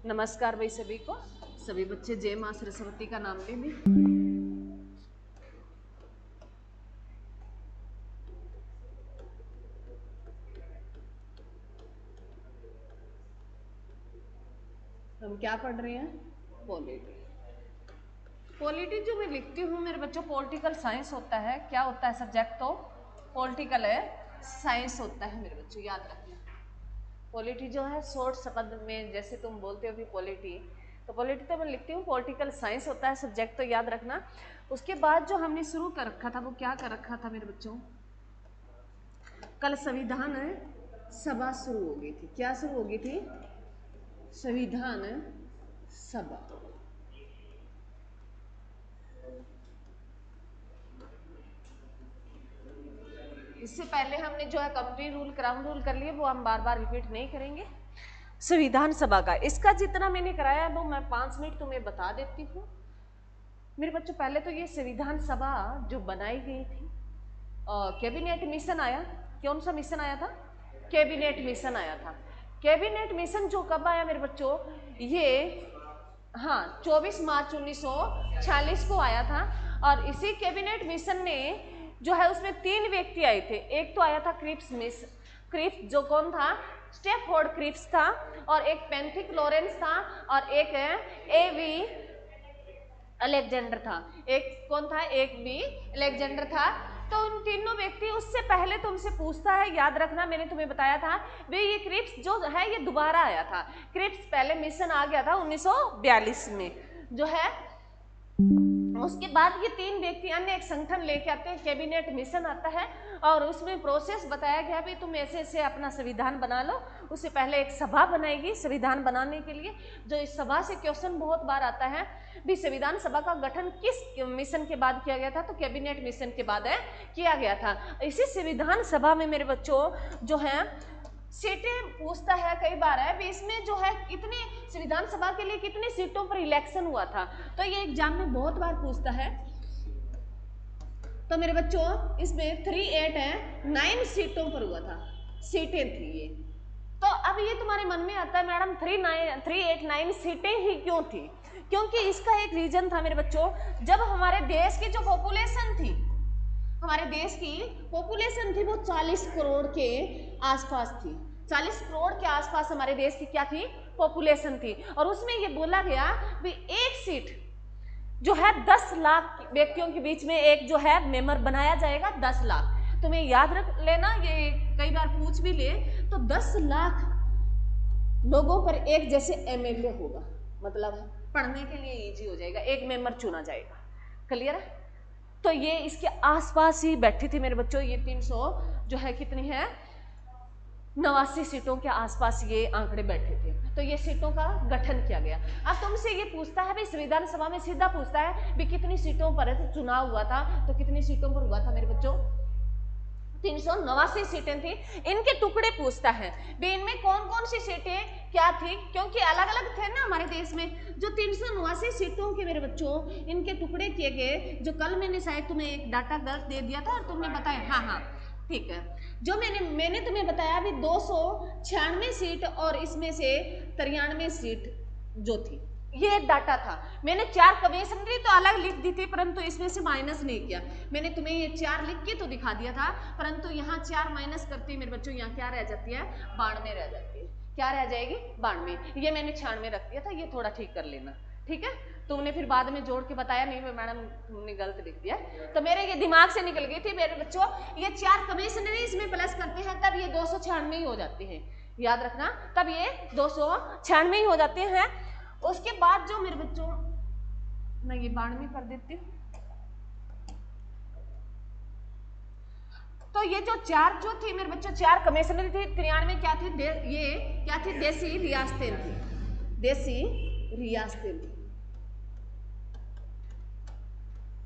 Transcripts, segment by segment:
नमस्कार भाई सभी को। सभी बच्चे जय मां सरस्वती का नाम ले लें। हम क्या पढ़ रहे हैं? पॉलिटी। पॉलिटी जो मैं लिखती हूँ मेरे बच्चों, पॉलिटिकल साइंस होता है। क्या होता है सब्जेक्ट? तो पॉलिटिकल है, साइंस होता है मेरे बच्चों, याद रखना। पॉलिटी जो है शॉर्ट शब्द में जैसे तुम बोलते हो कि पॉलिटी, तो पॉलिटी तो मैं लिखती हूँ पॉलिटिकल साइंस होता है सब्जेक्ट, तो याद रखना। उसके बाद जो हमने शुरू कर रखा था वो क्या कर रखा था मेरे बच्चों? कल संविधान सभा शुरू हो गई थी। क्या शुरू हो गई थी? संविधान सभा। इससे पहले हमने जो है कमेटी रूल, क्राउन रूल कर लिए, वो हम बार बार रिपीट नहीं करेंगे। संविधान सभा का इसका जितना मैंने कराया वो मैं 5 मिनट तुम्हें बता देती हूँ मेरे बच्चों। पहले तो ये संविधान सभा जो बनाई गई थी, कैबिनेट मिशन आया। कौन सा मिशन आया था? कैबिनेट मिशन आया था। कैबिनेट मिशन जो कब आया मेरे बच्चों? ये हाँ 24 मार्च 1946 को आया था। और इसी कैबिनेट मिशन में जो है उसमें 3 व्यक्ति आए थे। एक तो आया था क्रिप्स जो कौन था? स्टैफोर्ड क्रिप्स था। और एक पेंथिक लॉरेंस था। और एक एवी अलेक्जेंडर था। एक कौन था? एक भी अलेक्जेंडर था। तो उन तीनों व्यक्ति, उससे पहले तुमसे पूछता है, याद रखना मैंने तुम्हें बताया था वे ये क्रिप्स जो है ये दोबारा आया था। क्रिप्स पहले मिशन आ गया था 1942 में जो है। उसके बाद ये 3 व्यक्ति अन्य एक संगठन लेके आते हैं, कैबिनेट मिशन आता है। और उसमें प्रोसेस बताया गया भी तुम ऐसे ऐसे अपना संविधान बना लो। उससे पहले एक सभा बनाएगी संविधान बनाने के लिए। जो इस सभा से क्वेश्चन बहुत बार आता है भी संविधान सभा का गठन किस मिशन के बाद किया गया था? तो कैबिनेट मिशन के बाद किया गया था। इसी संविधान सभा में मेरे बच्चों जो है सीटें पूछता है कई बार है भी इसमें जो है कितनी संविधान सभा के लिए कितनी सीटों पर इलेक्शन हुआ था, तो ये एग्जाम में बहुत बार पूछता है। तो मेरे बच्चों इसमें 3-8 है 9 सीटों पर हुआ था, सीटें थी ये। तो अब ये तुम्हारे मन में आता है मैडम 3-8-9 सीटें ही क्यों थी? क्योंकि इसका एक रीजन था मेरे बच्चों, जब हमारे देश की जो पॉपुलेशन थी, हमारे देश की पॉपुलेशन थी वो 40 करोड़ के आसपास थी। 40 करोड़ के आसपास हमारे देश की क्या थी? पॉपुलेशन थी। और उसमें ये बोला गया भी एक सीट जो है 10 लाख व्यक्तियों के बीच में एक जो है मेंबर बनाया जाएगा। 10 लाख तुम्हें याद रख लेना, ये कई बार पूछ भी ले। तो 10 लाख लोगों पर एक जैसे एमएलए होगा, मतलब पढ़ने के लिए इजी हो जाएगा, एक मेंबर चुना जाएगा। क्लियर है? तो ये इसके आसपास ही बैठी थी मेरे बच्चों। ये 300 जो है कितनी है 89 सीटों के आसपास ये आंकड़े बैठे थे। तो ये सीटों का गठन किया गया। अब तुमसे ये पूछता है भाई संविधान सभा में सीधा पूछता है भी कितनी सीटों पर चुनाव हुआ था, तो कितनी सीटों पर हुआ था मेरे बच्चों? 389 सीटें थी। इनके टुकड़े पूछता है भी इनमें कौन कौन सी सीटें क्या थी, क्योंकि अलग अलग थे ना हमारे देश में। जो 389 सीटों के मेरे बच्चों इनके टुकड़े किए गए। जो कल मैंने शायद तुम्हें एक डाटा गलत दे दिया था और तुमने बताया, हाँ हाँ ठीक है, जो मैंने तुम्हें बताया भी 296 सीट और इसमें से 93 सीट जो थी, ये डाटा था। मैंने 4 कमिश्नरी तो अलग लिख दी थी, परंतु इसमें से माइनस नहीं किया। मैंने तुम्हें ये 4 लिख के तो दिखा दिया था, परंतु यहाँ 4 माइनस करते मेरे बच्चों यहाँ क्या रह जाती है? 92 रह जाती है। क्या रह जाएगी? 92। ये मैंने 96 रख दिया था, ये थोड़ा ठीक कर लेना, ठीक है? तुमने फिर बाद में जोड़ के बताया नहीं मैडम तुमने गलत लिख दिया, तो मेरे ये दिमाग से निकल गई थी मेरे बच्चों। ये 4 कमिश्नरी इसमें प्लस करते हैं तब ये 296 ही हो जाते हैं, याद रखना, तब ये 296 ही हो जाते हैं। उसके बाद जो मेरे बच्चों, मैं ये 92 कर देती हूँ। तो ये जो 4 जो थी मेरे बच्चों 4 कमिश्नरी थी, 93 क्या थी? ये क्या थी? देसी रियासतें थी। देसी रियासतें थी।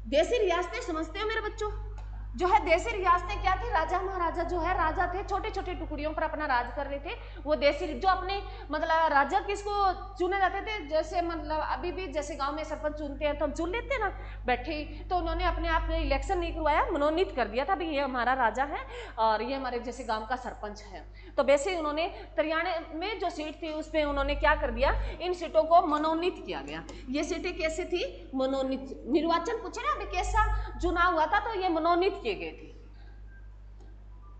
देसी रियासतें समझते हो मेरे बच्चों? जो है देसी रियासतें क्या थी, राजा महाराजा जो है राजा थे, छोटे छोटे टुकड़ियों पर अपना राज कर रहे थे। वो देसी जो अपने मतलब राजा किसको चुने जाते थे, जैसे मतलब अभी भी जैसे गांव में सरपंच चुनते हैं तो हम चुन लेते हैं ना बैठे, तो उन्होंने अपने आप इलेक्शन नहीं करवाया, मनोनीत कर दिया था भाई ये हमारा राजा है और ये हमारे जैसे गाँव का सरपंच है। तो वैसे उन्होंने 93 में जो सीट थी उसमें उन्होंने क्या कर दिया, इन सीटों को मनोनीत किया गया। ये सीटें कैसे थी, मनोनीत, निर्वाचन पूछे ना अभी कैसा चुनाव हुआ था, तो ये मनोनीत किए गए थे,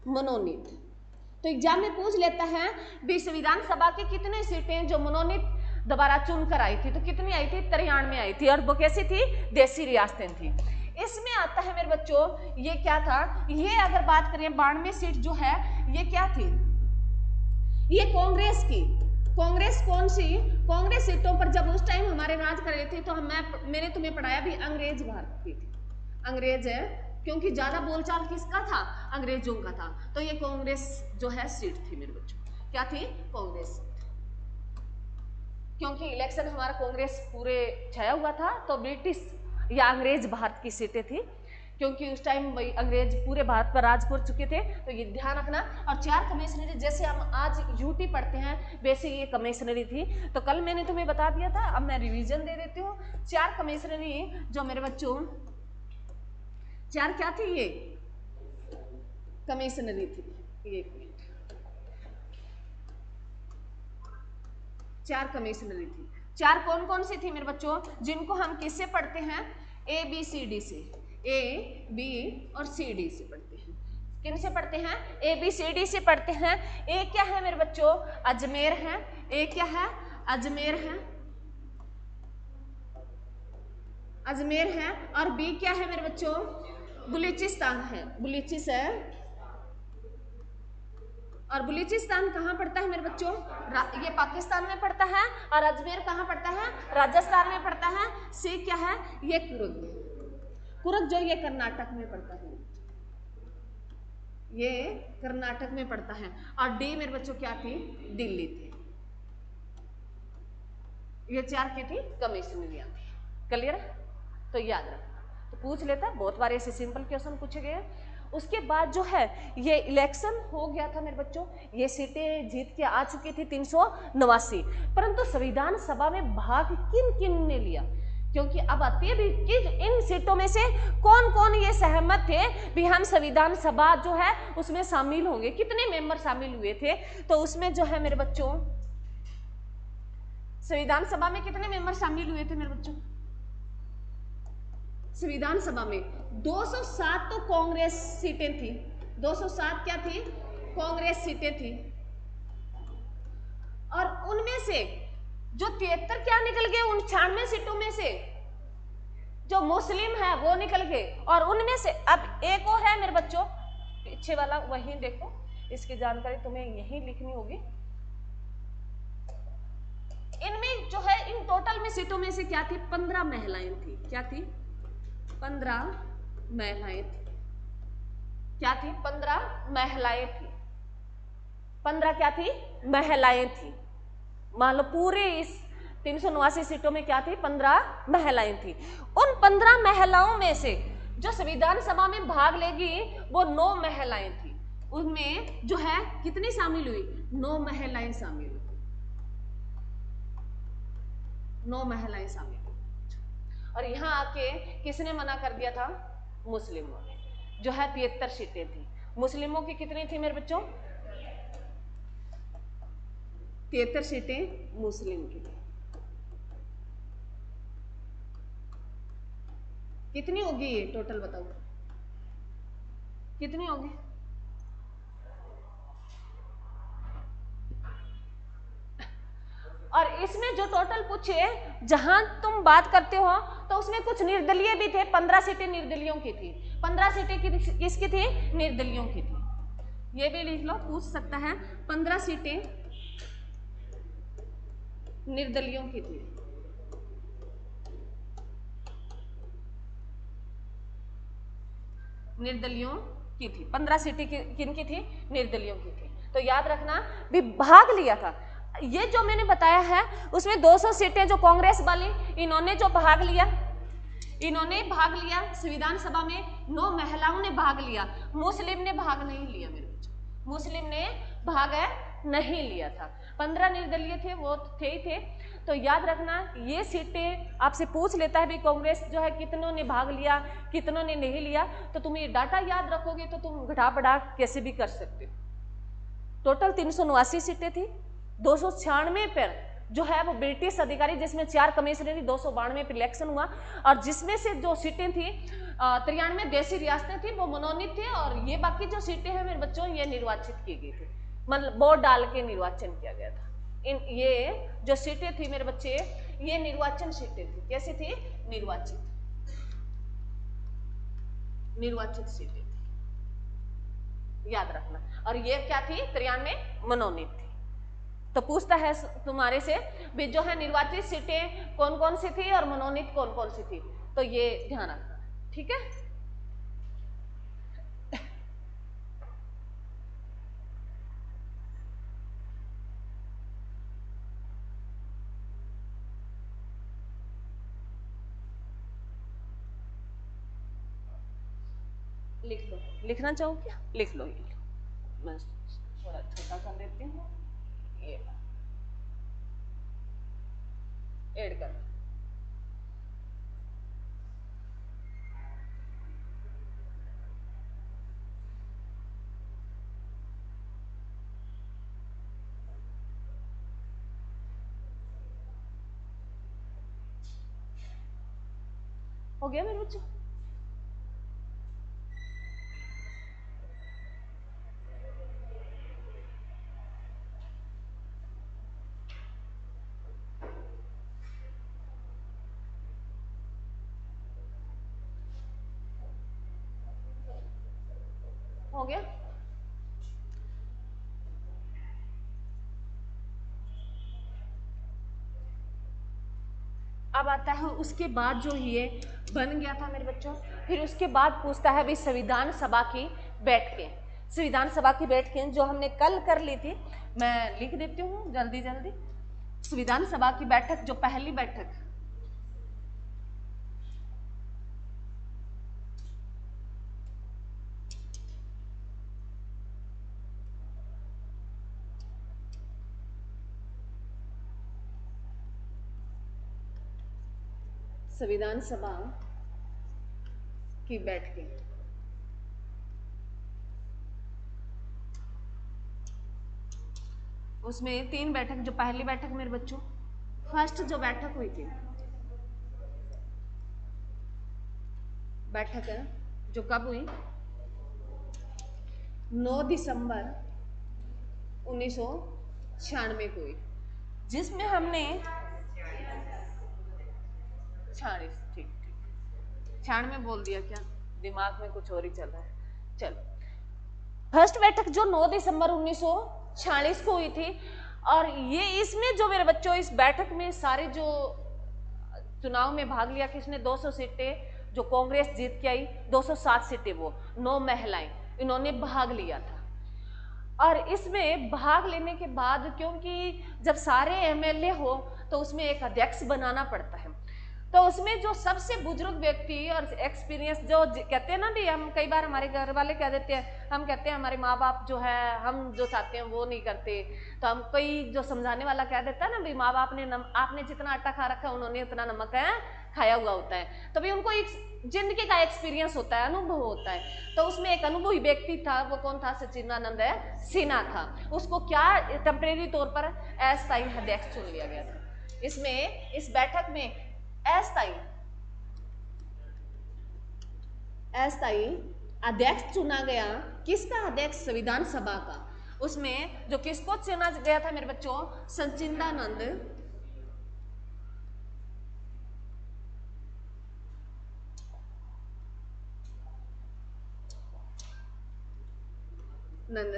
मनोनीत। तो एग्जाम में पूछ लेता है भी संविधान सभा की कितने सीटें जो मनोनीत दोबारा चुनकर आई थी, तो कितनी आई थी, 93 आई थी, और वो कैसी थी, देसी रियासतें थी। इसमें आता है मेरे बच्चों ये क्या था, ये अगर बात करें 92 सीट जो है ये क्या थी, ये कांग्रेस की, कांग्रेस कौन सी, कांग्रेस सीटों पर जब उस टाइम हमारे राज कर रहे थे तो मैंने तुम्हें पढ़ाया भी अंग्रेज भारत की थी, अंग्रेज है क्योंकि ज्यादा बोलचाल किसका था, अंग्रेजों का था। तो ये कांग्रेस जो है सीट थी मेरे बच्चों, क्या थी, कांग्रेस, क्योंकि इलेक्शन हमारा कांग्रेस पूरे छाया हुआ था, तो ब्रिटिश या अंग्रेज भारत की सीटें थी, क्योंकि उस टाइम वही अंग्रेज पूरे भारत पर राज कर चुके थे। तो ये ध्यान रखना। और 4 कमिश्नरी जैसे हम आज यूटी पढ़ते हैं वैसे ये कमिश्नरी थी, तो कल मैंने तुम्हें बता दिया था, अब मैं रिवीजन दे देती हूँ। 4 कमिश्नरी जो मेरे बच्चों 4 क्या थी, ये कमिश्नरी थी, एक मिनट, 4 कमिश्नरी थी। 4 कौन कौन सी थी मेरे बच्चों, जिनको हम किससे पढ़ते हैं, ABCD से, AB और CD से पढ़ते हैं। किन से पढ़ते हैं, ABCD से पढ़ते हैं। ए क्या है मेरे बच्चों, अजमेर है, ए क्या है, अजमेर है, अजमेर है, और बी क्या है मेरे बच्चों, बलूचिस्तान है, बलूचिस है, और बलूचिस्तान कहाँ पड़ता है मेरे बच्चों, ये पाकिस्तान में पड़ता है, और अजमेर कहाँ पड़ता है, राजस्थान में पड़ता है। सी क्या है, ये कुर्ग, कुर्ग जो ये कर्नाटक में पड़ता है, ये कर्नाटक में पड़ता है। और डी मेरे बच्चों क्या थी, दिल्ली थी। ये 4 की थी कमिश्नरियां थी। क्लियर है, तो याद रखना, तो पूछ लेता, बहुत बार ऐसे सिंपल क्वेश्चन पूछे गए। उसके बाद जो है ये इलेक्शन हो गया था मेरे बच्चों, ये सीटें जीत के आ चुकी थी 389, परंतु संविधान सभा में भाग किन किन ने लिया, क्योंकि अब आती है भी कि इन सीटों में से कौन कौन ये सहमत थे भी हम संविधान सभा जो है उसमें शामिल होंगे, कितने मेंबर शामिल हुए थे। तो उसमें जो है मेरे बच्चों संविधान सभा में कितने मेंबर शामिल हुए थे मेरे बच्चों, संविधान सभा में 207 तो कांग्रेस सीटें थी, 207 क्या थी, कांग्रेस सीटें थी, और उनमें से जो 73 क्या निकल गए, 99 सीटों में से जो मुस्लिम है वो निकल गए, और उनमें से अब एक और है मेरे बच्चों पीछे वाला, वही देखो, इसकी जानकारी तुम्हें यही लिखनी होगी। इनमें जो है इन टोटल में सीटों में से क्या थी, 15 महिलाएं थी, क्या थी, 15 महिलाएं थी, क्या थी, 15 महिलाएं थी, 15 क्या थी, महिलाएं थी। मान लो पूरे इस 389 सीटों में क्या थी, 15 महिलाएं थी। उन 15 महिलाओं में से जो संविधान सभा में भाग लेगी वो 9 महिलाएं थी, उनमें जो है कितनी शामिल हुई, 9 महिलाएं शामिल हुई, 9 महिलाएं शामिल हुई। और यहाँ आके किसने मना कर दिया था, मुस्लिमों ने, जो है 73 सीटें थी। मुस्लिमों की कितनी थी मेरे बच्चों, 73 सीटें मुस्लिम की थी। कितनी होगी ये टोटल बताओ, कितनी होगी, और इसमें जो टोटल पूछे जहां तुम बात करते हो तो उसमें कुछ निर्दलीय भी थे, 15 सीटें निर्दलियों की थी, 15 सीटें किसकी थी, निर्दलियों की थी। ये भी लिख लो, पूछ सकता है, 15 सीटें निर्दलियों की थी, निर्दलियों की थी, 15 सीटें किन की थी, निर्दलियों की थी। तो याद रखना भी भाग लिया था, ये जो मैंने बताया है उसमें 200 सीटें जो कांग्रेस वाली इन्होंने जो भाग लिया, इन्होंने भाग लिया संविधान सभा में, 9 महिलाओं ने भाग लिया, मुस्लिम ने भाग नहीं लिया मेरे बच्चों, मुस्लिम ने भाग नहीं लिया था। 15 निर्दलीय थे, वो थे ही थे। तो याद रखना ये सीटें आपसे पूछ लेता है भी कांग्रेस जो है कितनों ने भाग लिया कितनों ने नहीं लिया, तो तुम ये डाटा याद रखोगे तो तुम घटा बढ़ा कैसे भी कर सकते हो। टोटल 389 सीटें थी, 296 पर जो है वो ब्रिटिश अधिकारी, जिसमें 4 कमिश्नरी, 292 पर इलेक्शन हुआ, और जिसमें से जो सीटें थी 93 देशी रियासतें थी वो मनोनीत थे, और ये बाकी जो सीटें हैं मेरे बच्चों ये निर्वाचित की गई थी, मतलब वोट डाल के निर्वाचन किया गया था। ये जो सीटें थी मेरे बच्चे ये निर्वाचन सीटें थी। कैसी थी? निर्वाचित सीटें थी, याद रखना। और ये क्या थी? 93 मनोनीत थी। तो पूछता है तुम्हारे से भी जो है निर्वाचित सीटें कौन कौन सी थी और मनोनीत कौन कौन सी थी, तो ये ध्यान रखना, ठीक है। लिख लो, लिखना चाहो क्या? लिख लो, ये मैं थोड़ा छोटा कर देती हूँ, ये ऐड कर। हो गया मेरे बच्चों? हो गया? अब आता है उसके बाद जो ये बन गया था मेरे बच्चों, फिर उसके बाद पूछता है भाई संविधान सभा की बैठकें। संविधान सभा की बैठकें जो हमने कल कर ली थी, मैं लिख देती हूँ जल्दी जल्दी। संविधान सभा की बैठक, जो पहली बैठक, संविधान सभा की बैठकें, उसमें 3 बैठक, जो पहली बैठक मेरे बच्चों फर्स्ट जो बैठक हुई थी, बैठक है जो कब हुई? 9 दिसंबर 1996 को हुई, जिसमें हमने 96, ठीक 96 बोल दिया क्या? दिमाग में कुछ और ही चल रहा है। चलो, फर्स्ट बैठक जो 9 दिसंबर 1946 को हुई थी, और ये इसमें जो मेरे बच्चों इस बैठक में सारे जो चुनाव में भाग लिया किसने? 200 सीटें जो कांग्रेस जीत के आई, 207 सीटें वो 9 महिलाएं इन्होंने भाग लिया था। और इसमें भाग लेने के बाद, क्योंकि जब सारे एमएलए हो तो उसमें एक अध्यक्ष बनाना पड़ता है, तो उसमें जो सबसे बुजुर्ग व्यक्ति और एक्सपीरियंस जो कहते हैं ना भी, हम कई बार हमारे घर वाले कह देते हैं, हम कहते हैं हमारे माँ बाप जो है हम जो चाहते हैं वो नहीं करते, तो हम कोई जो समझाने वाला कह देता है ना भी माँ बाप ने आपने जितना आटा खा रखा है उन्होंने उतना नमक है खाया हुआ होता है, तो भी उनको एक जिंदगी का एक्सपीरियंस होता है, अनुभव होता है। तो उसमें एक अनुभवी व्यक्ति था, वो कौन था? सचिदानंद सिन्हा था। उसको क्या टेम्परेरी तौर पर अस्थायी अध्यक्ष चुन लिया गया था। इसमें इस बैठक में अस्थायी अध्यक्ष चुना गया। किसका अध्यक्ष? संविधान सभा का। उसमें जो किसको चुना गया था मेरे बच्चों? सच्चिदानंद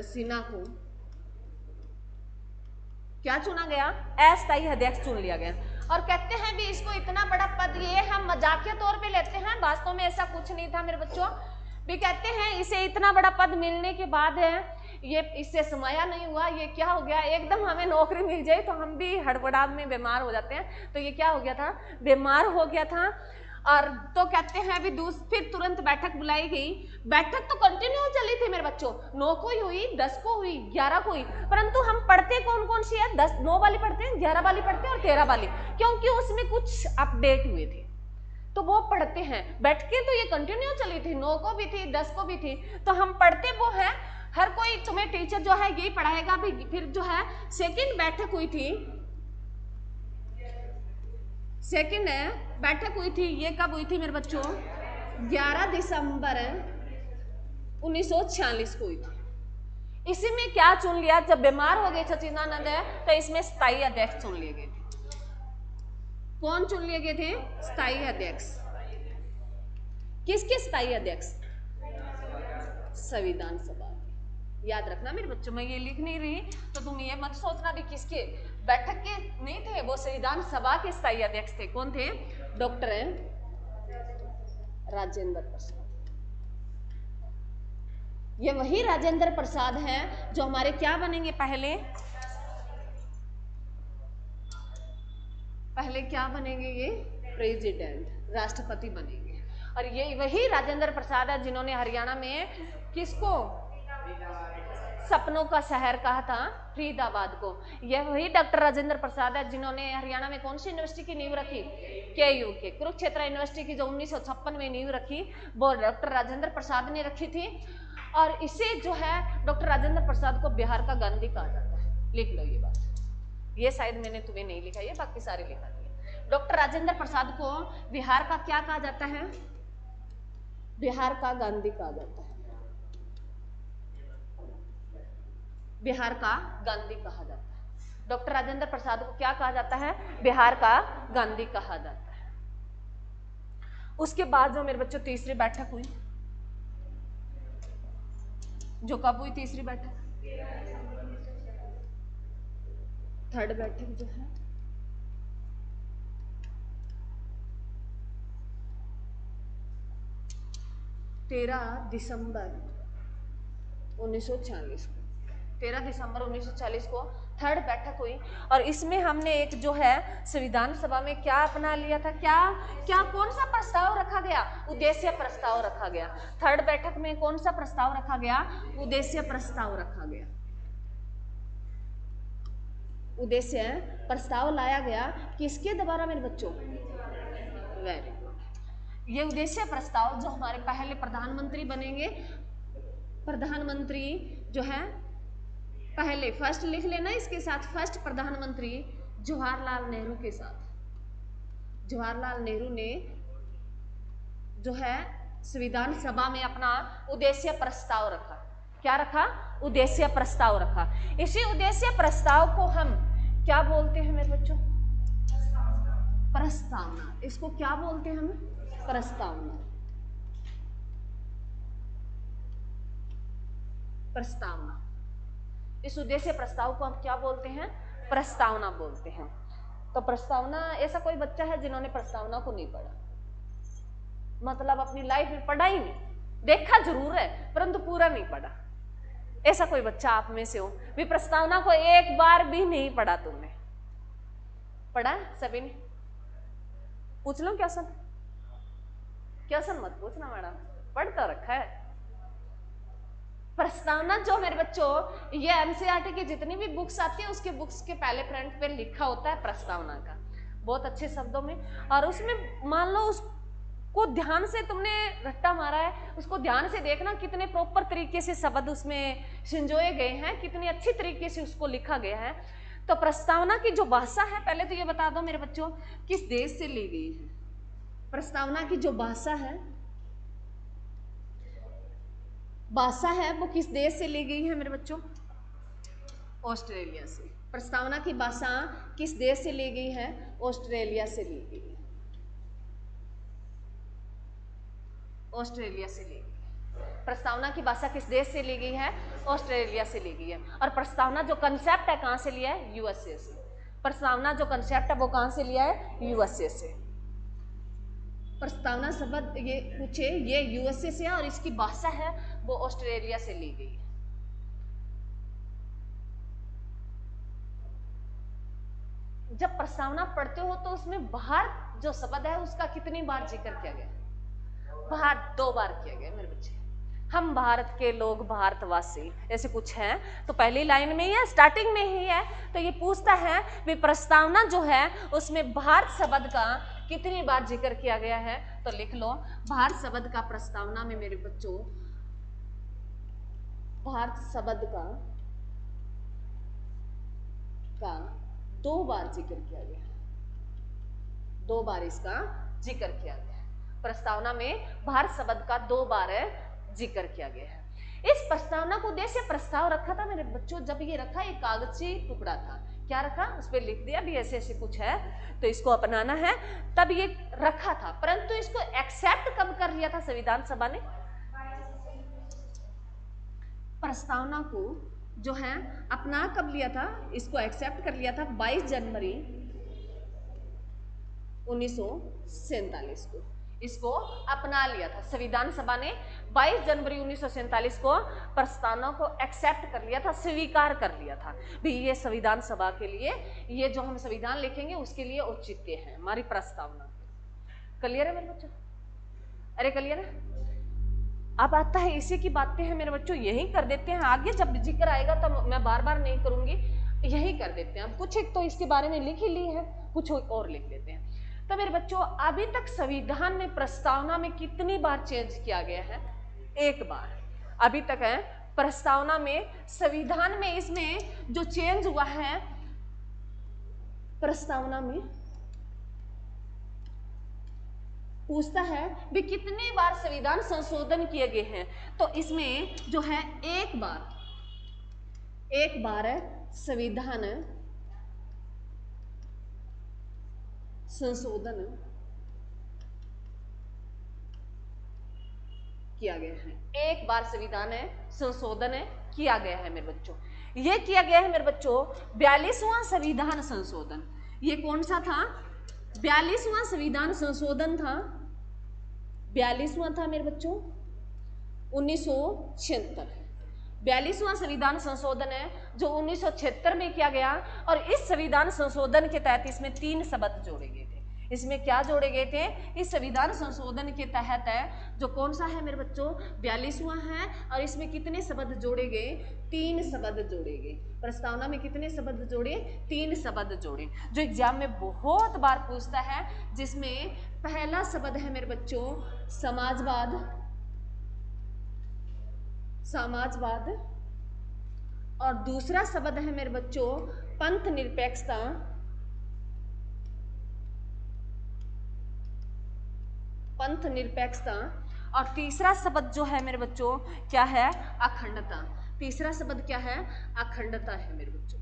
सिन्हा को क्या चुना गया? अस्थायी अध्यक्ष चुन लिया गया। और कहते हैं भी इसको इतना बड़ा पद, ये हम मजाकिया तौर पे लेते हैं, वास्तव में ऐसा कुछ नहीं था मेरे बच्चों। भी कहते हैं इसे इतना बड़ा पद मिलने के बाद है ये इससे समाया नहीं हुआ, ये क्या हो गया? एकदम हमें नौकरी मिल जाए तो हम भी हड़बड़ाहट में बीमार हो जाते हैं, तो ये क्या हो गया था? बीमार हो गया था। और तो कहते हैं अभी फिर तुरंत बैठक बुलाई गई। बैठक तो कंटिन्यू चली थी मेरे बच्चों, 9 को ही हुई, 10 को हुई, 11 को हुई, परंतु हम पढ़ते कौन कौन सी है? 10 9 वाली पढ़ते हैं, 11 वाली पढ़ते हैं और 13 वाली, क्योंकि उसमें कुछ अपडेट हुए थे तो वो पढ़ते हैं। बैठकें तो ये कंटिन्यू चली थी, 9 को भी थी, 10 को भी थी, तो हम पढ़ते वो हैं। हर कोई तुम्हें टीचर जो है यही पढ़ाएगा भी। फिर जो है सेकंड बैठक हुई थी, सेकंड है बैठक हुई थी, ये कब हुई थी मेरे बच्चों? 11 दिसंबर 1946 को हुई थी। इसी में क्या चुन लिया, जब बीमार हो गए सच्चिदानंद है तो इसमें स्थायी अध्यक्ष चुन लिए गए थे। कौन चुन लिए गए थे? स्थायी अध्यक्ष। किसके स्थायी अध्यक्ष? संविधान सभा। याद रखना मेरे बच्चों, मैं ये लिख नहीं रही तो तुम ये मत सोचना भी किसके, बैठक के नहीं थे, वो संविधान सभा के स्थायी अध्यक्ष थे। कौन थे? डॉक्टर राजेंद्र प्रसाद। ये वही राजेंद्र प्रसाद हैं जो हमारे क्या बनेंगे? पहले क्या बनेंगे? ये प्रेसिडेंट, राष्ट्रपति बनेंगे। और ये वही राजेंद्र प्रसाद है जिन्होंने हरियाणा में किसको सपनों का शहर कहा था? फरीदाबाद को। यह वही डॉक्टर राजेंद्र प्रसाद है जिन्होंने हरियाणा में कौन सी यूनिवर्सिटी की नींव रखी? केयू के कुरुक्षेत्र यूनिवर्सिटी की जो 1956 में नींव रखी वो डॉक्टर राजेंद्र प्रसाद ने रखी थी। और इसे जो है डॉक्टर राजेंद्र प्रसाद को बिहार का गांधी कहा जाता है। लिख लो ये बात, ये शायद मैंने तुम्हें नहीं लिखा, ये बाकी सारे लिखा दिए। डॉक्टर राजेंद्र प्रसाद को बिहार का क्या कहा जाता है? बिहार का गांधी कहा जाता है। बिहार का गांधी कहा जाता है। डॉक्टर राजेंद्र प्रसाद को क्या कहा जाता है? बिहार का गांधी कहा जाता है। उसके बाद जो मेरे बच्चों तीसरी बैठक हुई, जो कब हुई तीसरी बैठक? थर्ड बैठक जो है 13 दिसंबर 1946 को, 13 दिसंबर 1940 को थर्ड बैठक हुई। और इसमें हमने एक जो है संविधान सभा में क्या अपना लिया था? क्या कौन सा प्रस्ताव रखा गया? उद्देश्य प्रस्ताव रखा गया। थर्ड बैठक में कौन सा प्रस्ताव रखा गया? उद्देश्य प्रस्ताव रखा गया। उद्देश्य प्रस्ताव लाया गया किसके द्वारा मेरे बच्चों? Very good. ये उद्देश्य प्रस्ताव जो हमारे पहले प्रधानमंत्री बनेंगे, प्रधानमंत्री जो है पहले फर्स्ट लिख लेना इसके साथ, फर्स्ट प्रधानमंत्री जवाहरलाल नेहरू के साथ। जवाहरलाल नेहरू ने जो है संविधान सभा में अपना उद्देश्य प्रस्ताव रखा। क्या रखा? उद्देश्य प्रस्ताव रखा। इसी उद्देश्य प्रस्ताव को हम क्या बोलते हैं मेरे बच्चों? प्रस्तावना। इसको क्या बोलते हैं हम? प्रस्तावना। प्रस्तावना। इस उद्देश्य प्रस्ताव को हम क्या बोलते हैं? प्रस्तावना बोलते हैं। तो प्रस्तावना, ऐसा कोई बच्चा है जिन्होंने प्रस्तावना को नहीं पढ़ा? मतलब अपनी लाइफ में पढ़ा ही नहीं, देखा जरूर है परंतु पूरा नहीं पढ़ा। ऐसा कोई बच्चा आप में से हो भी प्रस्तावना को एक बार भी नहीं पढ़ा? तुमने पढ़ा सभी ने? पूछ लो क्या सन? क्या सन मत पूछना मैडम, पढ़ तो रखा है। प्रस्तावना जो मेरे बच्चों, ये एनसीईआरटी की जितनी भी बुक्स आती है उसके बुक्स के पहले फ्रंट पे लिखा होता है प्रस्तावना का, बहुत अच्छे शब्दों में। और उसमें मान लो उसको ध्यान से तुमने रट्टा मारा है, उसको ध्यान से देखना कितने प्रॉपर तरीके से शब्द उसमें संजोए गए हैं, कितनी अच्छी तरीके से उसको लिखा गया है। तो प्रस्तावना की जो भाषा है, पहले तो ये बता दो मेरे बच्चों किस देश से ली गई है? प्रस्तावना की जो भाषा है वो किस देश से ली गई है मेरे बच्चों? ऑस्ट्रेलिया से। प्रस्तावना की भाषा किस देश से ली गई है? ऑस्ट्रेलिया से ली गई है। ऑस्ट्रेलिया से ली गई। प्रस्तावना की भाषा किस देश से ली गई है? ऑस्ट्रेलिया से ली गई है। और प्रस्तावना जो कंसेप्ट है कहां से लिया है? यूएसए से। प्रस्तावना जो कंसेप्ट है वो कहां से लिया है? यूएसए से। प्रस्तावना शब्द ये पूछे, ये यूएसए से है और इसकी भाषा है वो ऑस्ट्रेलिया से ली गई है। जब प्रस्तावना पढ़ते हो तो उसमें भारत जो शब्द है उसका कितनी बार जिक्र किया गया? भारत 2 बार किया गया मेरे बच्चे। हम भारत के लोग भारतवासी, ऐसे कुछ है तो पहली लाइन में ही है, स्टार्टिंग में ही है। तो ये पूछता है कि प्रस्तावना जो है उसमें भारत शब्द का कितनी बार जिक्र किया गया है? तो लिख लो, भारत शब्द का प्रस्तावना में मेरे बच्चों भारत शब्द का 2 बार जिक्र किया गया है। 2 बार इसका जिक्र किया गया है। प्रस्तावना में भारत शब्द का 2 बार जिक्र किया गया है। इस प्रस्तावना को उद्देश्य प्रस्ताव रखा था मेरे बच्चों, जब ये रखा एक कागजी टुकड़ा था, क्या रखा, उस पर लिख दिया भी ऐसे ऐसे कुछ है तो इसको अपनाना है, तब ये रखा था। परंतु इसको एक्सेप्ट कब कर लिया था संविधान सभा ने? प्रस्तावना को जो है अपना कब लिया था, इसको एक्सेप्ट कर लिया था 22 जनवरी 1947 को इसको अपना लिया था। संविधान सभा ने 22 जनवरी 1947 को प्रस्तावना को एक्सेप्ट कर लिया था, स्वीकार कर लिया था भी ये संविधान सभा के लिए, ये जो हम संविधान लिखेंगे उसके लिए औचित्य है हमारी प्रस्तावना। क्लियर है मेरे बच्चों? अरे क्लियर है? अब आता है इसी की बातें हैं मेरे बच्चों, यही कर देते हैं। आगे जब जिक्र आएगा तो मैं बार बार नहीं करूंगी, यही कर देते हैं। अब कुछ एक तो इसके बारे में लिख ही ली है, कुछ और लिख लेते हैं। तो मेरे बच्चों अभी तक संविधान में प्रस्तावना में कितनी बार चेंज किया गया है? 1 बार अभी तक है। प्रस्तावना में संविधान में इसमें जो चेंज हुआ है प्रस्तावना में, पूछता है भी कितनी बार संविधान संशोधन किए गए हैं, तो इसमें जो है 1 बार है संविधान संशोधन किया गया है। 1 बार संविधान संशोधन किया गया है मेरे बच्चों। ये किया गया है मेरे बच्चों 42वां संविधान संशोधन। ये कौन सा था? 42वां संविधान संशोधन था, 42वां था मेरे बच्चों 1976। 42वां संविधान संशोधन है जो 1976 में किया गया। और इस संविधान संशोधन के तहत इसमें 3 शब्द जोड़े गए थे। इसमें क्या जोड़े गए थे? इस संविधान संशोधन के तहत है जो कौन सा है मेरे बच्चों 42वां है, और इसमें कितने शब्द जोड़े गए? 3 शब्द जोड़े गए। प्रस्तावना में कितने शब्द जोड़े? 3 शब्द जोड़े, जो एग्जाम में बहुत बार पूछता है। जिसमें पहला शब्द है मेरे बच्चों समाजवाद, समाजवाद, और दूसरा शब्द है मेरे बच्चों पंथ निरपेक्षता, पंथ निरपेक्षता, और तीसरा शब्द जो है मेरे बच्चों क्या है? अखंडता। तीसरा शब्द क्या है? अखंडता है मेरे बच्चों।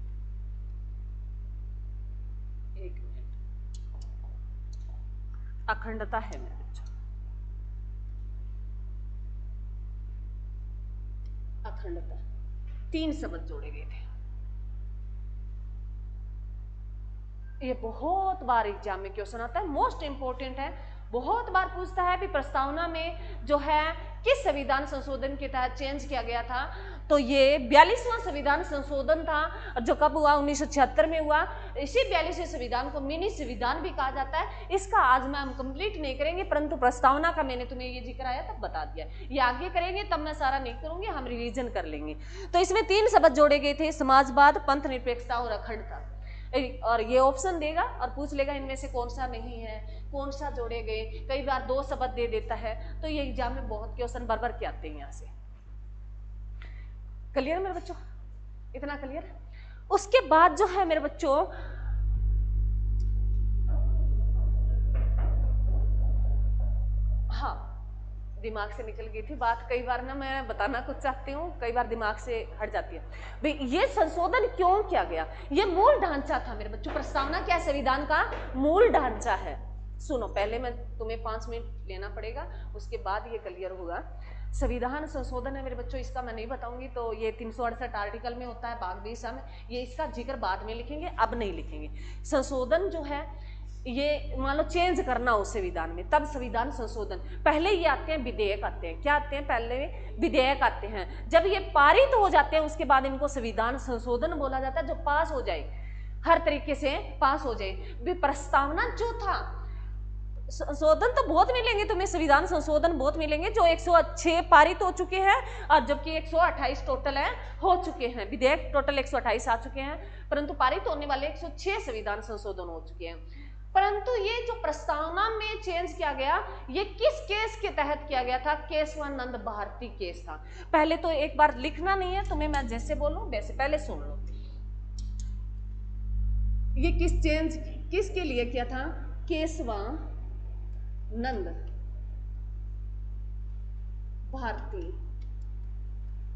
एक मिनट, अखंडता है मेरे बच्चों, अखंडता। 3 शब्द जोड़े गए थे। ये बहुत बार एग्जाम में क्वेश्चन आता है, मोस्ट इंपोर्टेंट है। बहुत बार पूछता है कि प्रस्तावना में जो है किस संविधान संशोधन के तहत चेंज किया गया था, तो ये 42वां संविधान संशोधन था, जो कब हुआ? 1976 में हुआ। इसी 42वें संविधान को मिनी संविधान भी कहा जाता है। इसका आज मैं हम कंप्लीट नहीं करेंगे, परंतु प्रस्तावना का मैंने तुम्हें ये जिक्र आया तब बता दिया। ये आगे करेंगे तब मैं सारा नहीं करूंगी, हम रिवीजन कर लेंगे। तो इसमें 3 शब्द जोड़े गए थे, समाजवाद, पंथ निरपेक्षता और अखंडता। और ये ऑप्शन देगा और पूछ लेगा इनमें से कौन सा नहीं है, कौन सा जोड़े गए। कई बार 2 शब्द दे देता है, तो ये एग्जाम में बहुत क्वेश्चन बार बार के आते हैं यहाँ से। क्लियर मेरे बच्चों? इतना क्लियर? उसके बाद जो है मेरे बच्चों हाँ, दिमाग से निकल गई थी बात। कई बार ना मैं बताना कुछ चाहती हूँ, कई बार दिमाग से हट जाती है। भाई ये संशोधन क्यों किया गया? ये मूल ढांचा था मेरे बच्चों। प्रस्तावना क्या? संविधान का मूल ढांचा है। सुनो, पहले मैं तुम्हें 5 मिनट लेना पड़ेगा, उसके बाद ये क्लियर होगा। संविधान संशोधन है मेरे बच्चों, इसका मैं नहीं बताऊंगी। तो ये 368 आर्टिकल में होता है, भाग 20 में। ये इसका जिक्र बाद में लिखेंगे, अब नहीं लिखेंगे। संशोधन जो है ये मान लो चेंज करना हो संविधान में, तब संविधान संशोधन। पहले ये आते हैं विधेयक आते हैं। क्या आते हैं? पहले विधेयक आते हैं। जब ये पारित हो जाते हैं उसके बाद इनको संविधान संशोधन बोला जाता है, जो पास हो जाए। हर तरीके से पास हो जाए। भी प्रस्तावना जो था, संशोधन तो बहुत मिलेंगे तुम्हें, संविधान संशोधन बहुत मिलेंगे जो 106 पारित हो चुके हैं, और जबकि 128 टोटल है हो चुके हैं, विधेयक टोटल 128 आ चुके हैं, परंतु पारित होने वाले 106 संविधान संशोधन हो चुके हैं। परंतु ये जो प्रस्तावना में चेंज किया गया, ये किस केस के तहत किया गया था? केशवानंद भारती केस था। पहले तो एक बार लिखना नहीं है तुम्हें, मैं जैसे बोलूं वैसे पहले सुन लो। ये किसके लिए किया था? केशवानंद भारती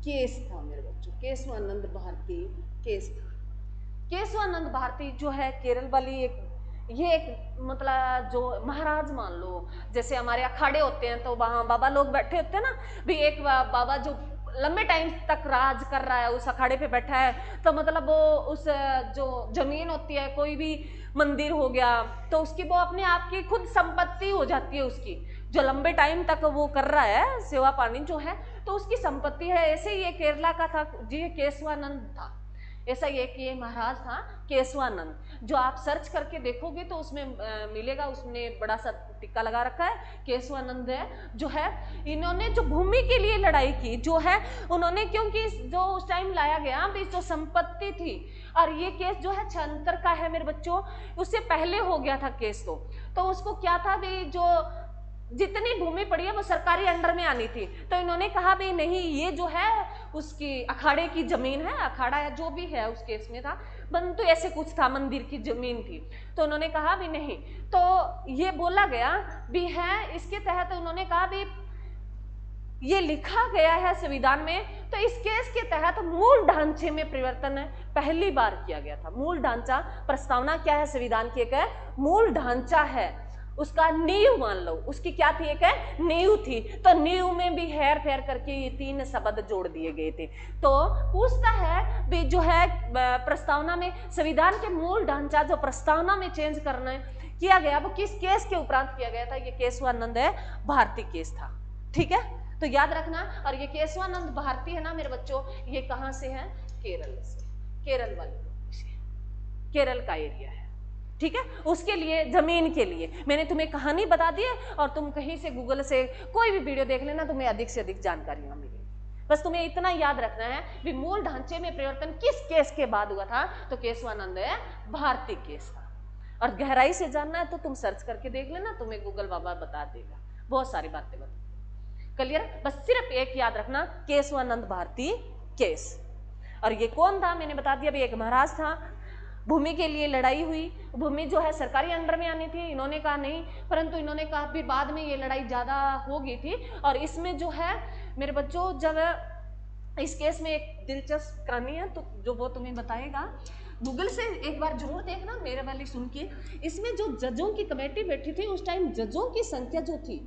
केस था मेरे बच्चों, केशवानंद भारती केस था। केशवानंद भारती जो है केरल वाली ये एक मतलब जो महाराज मान लो, जैसे हमारे अखाड़े होते हैं तो वहां बाबा लोग बैठे होते हैं ना, भी एक बाबा जो लंबे टाइम तक राज कर रहा है, उस अखाड़े पे बैठा है, तो मतलब वो उस जो जमीन होती है, कोई भी मंदिर हो गया, तो उसकी वो अपने आप की खुद संपत्ति हो जाती है उसकी, जो लंबे टाइम तक वो कर रहा है सेवा पानी जो है, तो उसकी संपत्ति है। ऐसे ही ये केरला का था जी, केशवानंद था, ऐसा ये महाराज था केशवानंद, जो आप सर्च करके देखोगे तो उसमें मिलेगा, उसने बड़ा सा टिक्का लगा रखा है, केशवानंद है जो है। इन्होंने जो भूमि के लिए लड़ाई की जो है उन्होंने, क्योंकि जो उस टाइम लाया गया भी जो संपत्ति थी, और ये केस जो है 76 का है मेरे बच्चों, उससे पहले हो गया था केस, तो उसको क्या था भी जो जितनी भूमि पड़ी है वो सरकारी अंडर में आनी थी, तो इन्होंने कहा भी नहीं, ये जो है उसकी अखाड़े की जमीन है, अखाड़ा है जो भी है उस केस में था, परंतु ऐसे कुछ था, मंदिर की जमीन थी, तो उन्होंने कहा भी नहीं, तो ये बोला गया भी है। इसके तहत उन्होंने कहा भी ये लिखा गया है संविधान में, तो इस केस के तहत मूल ढांचे में परिवर्तन पहली बार किया गया था। मूल ढांचा, प्रस्तावना क्या है संविधान की? एक है मूल ढांचा है, उसका नींव मान लो, उसकी क्या थी? एक है नींव थी, तो नींव में भी हेर फेर करके ये 3 शब्द जोड़ दिए गए थे। तो पूछता है भी जो है प्रस्तावना में संविधान के मूल ढांचा जो प्रस्तावना में चेंज करना किया गया, वो किस केस के उपरांत किया गया था? ये केशवानंद भारती केस था, ठीक है, तो याद रखना। और ये केशवानंद भारती है ना मेरे बच्चों, ये कहां से है? केरल से, केरल वाले से, केरल का एरिया है, ठीक है। उसके लिए जमीन के लिए मैंने तुम्हें कहानी बता दी है, और तुम कहीं से गूगल से कोई भी वीडियो देख लेना, तुम्हें अधिक से अधिक जानकारियां मिलेगी। बस तुम्हें इतना याद रखना है कि मूल ढांचे में परिवर्तन किस केस के बाद हुआ था? तो केशवानंद भारती केस था। और गहराई से जानना है तो तुम सर्च करके देख लेना, तुम्हें गूगल बाबा बता देगा, बहुत सारी बातें बता। क्लियर? बस सिर्फ एक याद रखना, केशवानंद भारती केस। और ये कौन था? मैंने बता दिया, एक महाराज था, भूमि के लिए लड़ाई हुई, भूमि जो है सरकारी अंडर में आनी थी, इन्होंने कहा नहीं, परंतु इन्होंने कहा भी बाद में ये लड़ाई ज्यादा हो गई थी। और इसमें जो है मेरे बच्चों, जब इस केस में एक दिलचस्प कहानी है, तो जो वो तुम्हें बताएगा, गूगल से एक बार जरूर देखना मेरे वाली सुन के। इसमें जो जजों की कमेटी बैठी थी उस टाइम, जजों की संख्या जो थी,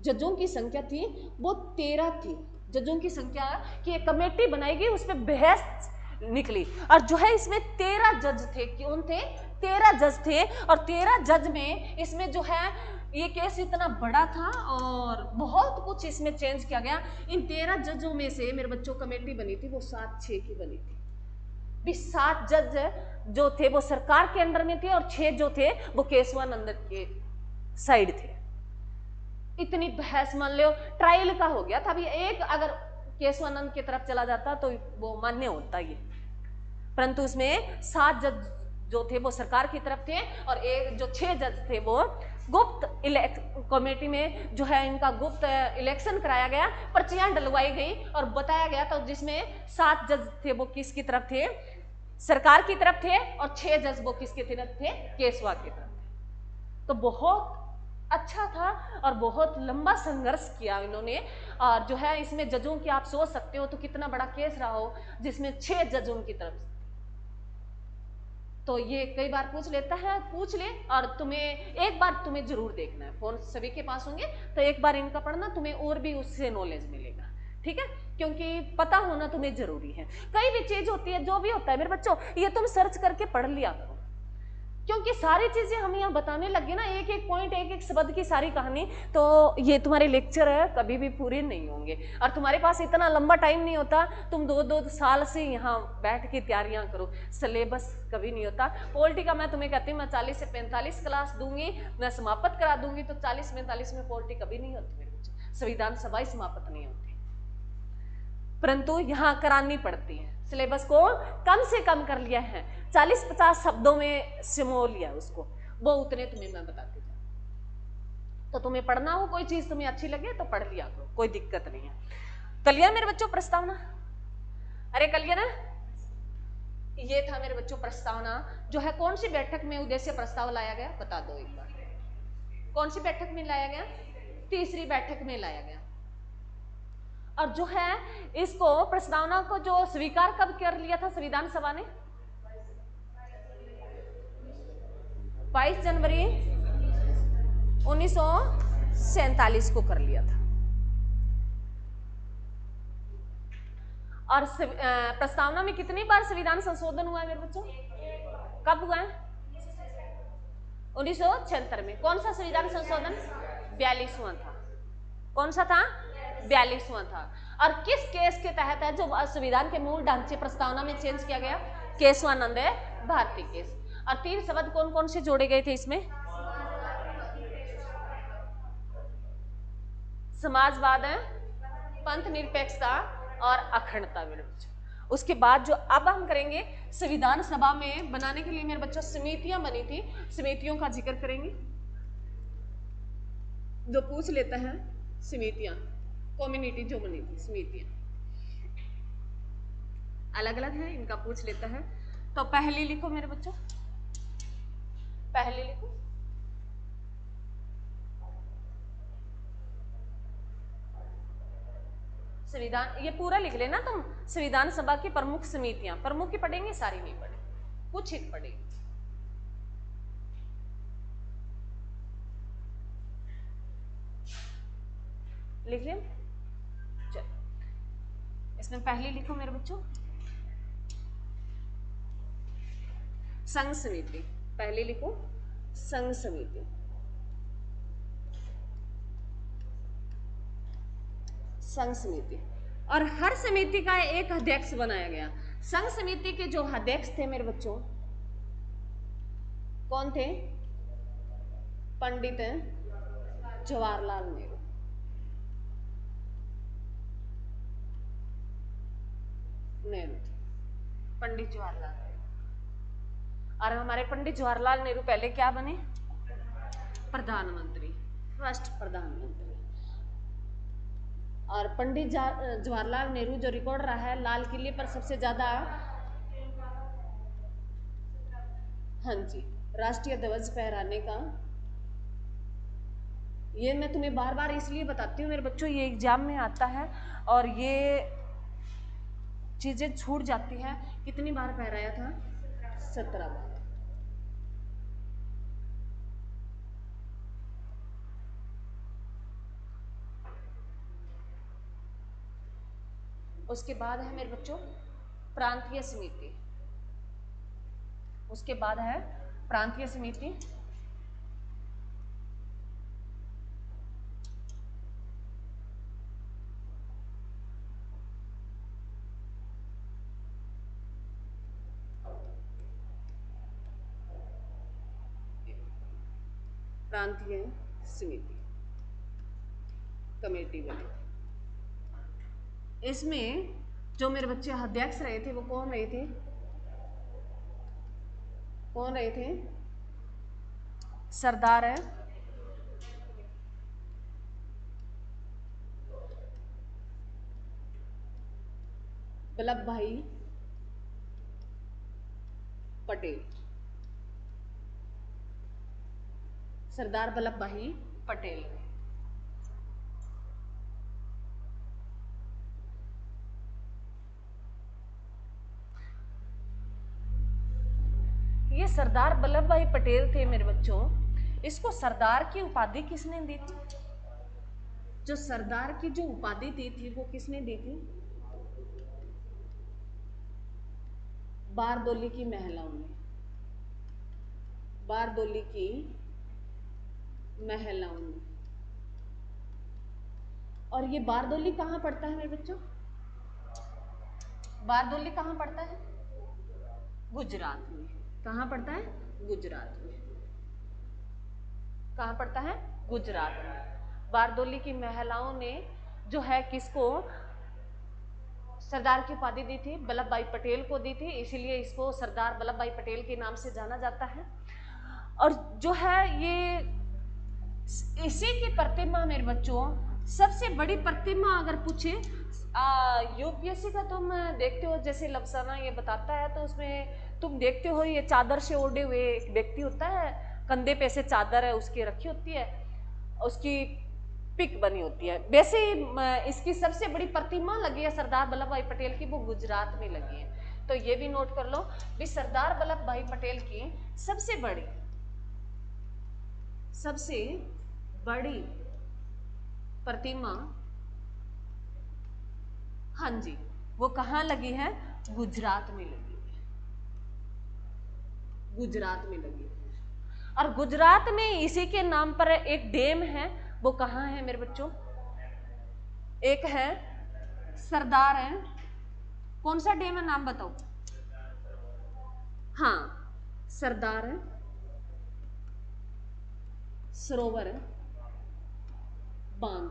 जजों की संख्या थी वो 13 थी। जजों की संख्या की एक कमेटी बनाई गई, उस पर बहस निकली, और जो है इसमें 13 जज थे। कौन थे? 13 जज थे। और 13 जज में इसमें जो है ये केस इतना बड़ा था और बहुत कुछ इसमें चेंज किया गया। इन 13 जजों में से मेरे बच्चों कमेटी बनी थी वो 7-6 की बनी थी। भी 7 जज जो थे वो सरकार के अंडर में थे, और 6 जो थे वो केशवानंद के साइड थे। इतनी बहस मान लो, ट्रायल का हो गया था। अभी एक अगर केशवानंद की तरफ चला जाता तो वो मान्य होता ये, परंतु उसमें 7 जज जो थे वो सरकार की तरफ थे, और एक जो 6 जज थे वो गुप्त कमेटी में जो है इनका गुप्त इलेक्शन कराया गया, पर्चियां डलवाई गई और बताया गया, तो जिसमें 7 जज थे वो किसकी तरफ थे? सरकार की तरफ थे, और 6 जज वो किसकी तरफ थे? केशवा की तरफ थे। तो बहुत अच्छा था और बहुत लंबा संघर्ष किया इन्होंने। और जो है इसमें जजों की आप सोच सकते हो तो कितना बड़ा केस रहा हो, जिसमें 6 जजों की तरफ से। तो ये कई बार पूछ लेता है, पूछ ले, और तुम्हें एक बार तुम्हें जरूर देखना है, फोन सभी के पास होंगे तो एक बार इनका पढ़ना, तुम्हें और भी उससे नॉलेज मिलेगा, ठीक है, क्योंकि पता होना तुम्हें जरूरी है। कई भी चीज होती है, जो भी होता है मेरे बच्चों, ये तुम सर्च करके पढ़ लिया करो, क्योंकि सारी चीजें हम यहाँ बताने लगे ना, एक एक पॉइंट, एक एक शब्द की सारी कहानी, तो ये तुम्हारे लेक्चर है कभी भी पूरे नहीं होंगे। और तुम्हारे पास इतना लंबा टाइम नहीं होता, तुम 2-2 साल से यहाँ बैठ के तैयारियां करो, सिलेबस कभी नहीं होता। पॉलिटी का मैं तुम्हें कहती हूँ, मैं 40 से 45 क्लास दूंगी, मैं समाप्त करा दूंगी, तो 40-45 में पॉलिटी कभी नहीं होती मेरे बच्चे, संविधान सभा ही समाप्त नहीं होती, परंतु यहाँ करानी पड़ती है। सिलेबस को कम से कम कर लिया है, 40-50 शब्दों में सिमो लिया उसको, वो उतने तुम्हें मैं बताती जाऊँ। तो तुम्हें पढ़ना हो, कोई चीज तुम्हें अच्छी लगे तो पढ़ लिया करो, कोई दिक्कत नहीं है। कलियर मेरे बच्चों प्रस्तावना? अरे कलियर है? ये था मेरे बच्चों प्रस्तावना, जो है कौन सी बैठक में उद्देश्य प्रस्ताव लाया गया, बता दो एक बार। कौन सी बैठक में लाया गया? तीसरी बैठक में लाया गया। और जो है इसको प्रस्तावना को जो स्वीकार कब कर लिया था संविधान सभा ने? 22 जनवरी 1947 को कर लिया था। और प्रस्तावना में कितनी बार संविधान संशोधन हुआ है मेरे बच्चों? कब हुआ है? 1976 में। कौन सा संविधान संशोधन? 42वां था। कौन सा था? 42वां था। और किस केस के तहत है जो संविधान के मूल ढांचे प्रस्तावना में चेंज किया गया? केशवानंद भारती केस। और 3 शब्द कौन कौन से जोड़े गए थे इसमें? समाजवाद, पंथ निरपेक्षता और अखंडता मेरे बच्चों। उसके बाद जो अब हम करेंगे, संविधान सभा में बनाने के लिए मेरे बच्चों समितियां बनी थी, समितियों का जिक्र करेंगे। जो पूछ लेता है समितियां, कम्युनिटी जो बनी थी, समितियां अलग अलग है, इनका पूछ लेता है। तो पहली लिखो मेरे बच्चों, पहली लिखो संविधान, ये पूरा लिख लेना तुम। संविधान सभा की प्रमुख समितियां, प्रमुख ही पढ़ेंगे, सारी नहीं पढ़े, कुछ एक पढ़ेंगे। लिख लिया? चलो इसमें पहली लिखो मेरे बच्चों, संघ समिति। पहले लिखो संघ समिति, संघ समिति। और हर समिति का एक अध्यक्ष बनाया गया। संघ समिति के जो अध्यक्ष थे मेरे बच्चों, कौन थे? पंडित जवाहरलाल नेहरू। नेहरू थे, पंडित जवाहरलाल नेहरू। और हमारे पंडित जवाहरलाल नेहरू पहले क्या बने? प्रधानमंत्री, फर्स्ट प्रधानमंत्री। और पंडित जवाहरलाल नेहरू जो रिकॉर्ड रहा है लाल किले पर सबसे ज्यादा, हाँ जी, राष्ट्रीय ध्वज फहराने का, ये मैं तुम्हें बार बार इसलिए बताती हूँ मेरे बच्चों, ये एग्जाम में आता है और ये चीजें छूट जाती है। कितनी बार फहराया था? 17 बार। उसके बाद है मेरे बच्चों प्रांतीय समिति। उसके बाद है प्रांतीय समिति। प्रांतीय समिति कमेटी बनी। इसमें जो मेरे बच्चे अध्यक्ष रहे थे वो कौन रहे थे? कौन रहे थे? सरदार वल्लभ भाई पटेल। सरदार वल्लभ भाई पटेल। ये सरदार वल्लभ भाई पटेल थे मेरे बच्चों। इसको सरदार की उपाधि किसने दी थी? जो सरदार की जो उपाधि दी थी वो किसने दी थी? बारदोली की महिलाओं ने। बारदोली की महिलाओं ने। और ये बारदोली कहाँ पड़ता है मेरे बच्चों? बारदोली कहाँ पड़ता है? गुजरात में। कहाँ पड़ता है? गुजरात में। कहाँ पड़ता है? गुजरात में। बारदोली की महिलाओं ने जो है किसको सरदार की उपाधि दी थी? वल्लभ भाई पटेल को दी थी, इसीलिए इसको सरदार वल्लभ भाई पटेल के नाम से जाना जाता है। और जो है ये इसी की प्रतिमा मेरे बच्चों, सबसे बड़ी प्रतिमा अगर पूछे यूपीएससी का, तुम देखते हो जैसे लफ्साना ये बताता है तो उसमें तुम देखते हो ये चादर से ओढ़े हुए एक व्यक्ति होता है, कंधे पे से चादर है उसकी रखी होती है, उसकी पिक बनी होती है। वैसे इसकी सबसे बड़ी प्रतिमा लगी है सरदार वल्लभ भाई पटेल की, वो गुजरात में लगी है। तो ये भी नोट कर लो भी सरदार वल्लभ भाई पटेल की सबसे बड़ी प्रतिमा, हाँ जी, वो कहाँ लगी है? गुजरात में लगी है। गुजरात में लगी है। और गुजरात में इसी के नाम पर एक डैम है, वो कहाँ है मेरे बच्चों? एक है सरदार है, कौन सा डैम है नाम बताओ? हाँ, सरदार सरोवर बांध,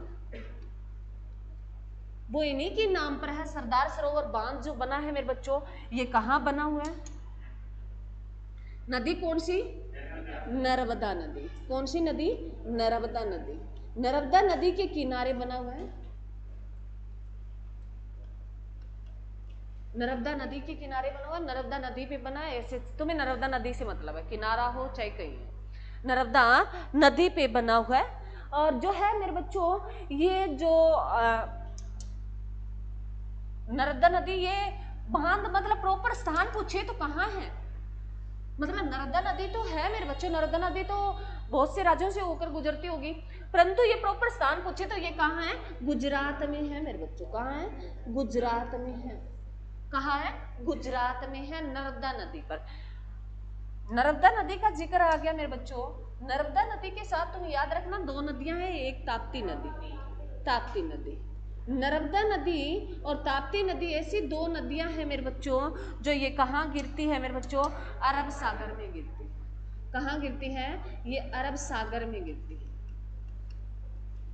वो इन्हीं के नाम पर है। सरदार सरोवर बांध जो बना है मेरे बच्चों, ये कहाँ बना हुआ है? नदी कौन सी? नर्मदा नदी। कौन सी नदी? नर्मदा नदी। नर्मदा नदी के किनारे बना हुआ है। नर्मदा नदी के किनारे बना हुआ, नर्मदा नदी पे बना है। ऐसे तुम्हें नर्मदा नदी से मतलब है, किनारा हो चाहे कहीं हो, नर्मदा नदी पे बना हुआ है। और जो है मेरे बच्चों ये जो नर्मदा नदी, ये बांध मतलब प्रॉपर स्थान पूछे तो कहाँ है? मतलब नर्मदा नदी तो है मेरे बच्चों, नर्मदा नदी तो बहुत से राज्यों से होकर गुजरती होगी, परंतु ये प्रॉपर स्थान पूछे तो ये कहाँ है? गुजरात में है मेरे बच्चों। कहाँ है? गुजरात में है। कहाँ है? गुजरात में है, नर्मदा नदी पर। नर्मदा नदी का जिक्र आ गया मेरे बच्चों, नर्मदा नदी के साथ तुम याद रखना दो नदियां हैं, एक ताप्ती नदी। ताप्ती नदी, नर्मदा नदी और ताप्ती नदी ऐसी दो नदियां हैं मेरे बच्चों जो ये कहाँ गिरती है मेरे बच्चों? अरब सागर में गिरती है। कहाँ गिरती है? ये अरब सागर में गिरती है।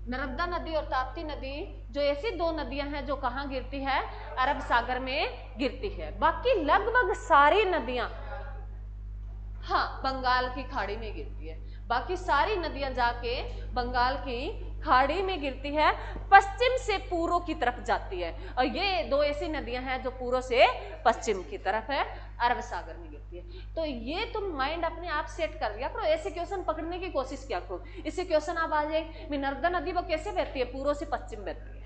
नर्मदा नदी और ताप्ती नदी जो ऐसी दो नदियां हैं जो कहाँ गिरती है? अरब सागर में गिरती है। बाकी लगभग सारी नदियां हाँ बंगाल की खाड़ी में गिरती है। बाकी सारी नदियां जाके बंगाल की खाड़ी में गिरती है, पश्चिम से पूर्व की तरफ जाती है। और ये दो ऐसी नदियां हैं जो पूर्व से पश्चिम की तरफ है, अरब सागर में गिरती है। तो ये तुम माइंड अपने आप सेट कर लिया करो, ऐसे क्वेश्चन पकड़ने की कोशिश किया करो। इससे क्वेश्चन आप आ जाए, नर्मदा नदी वो कैसे बहती है? पूर्व से पश्चिम बहती है,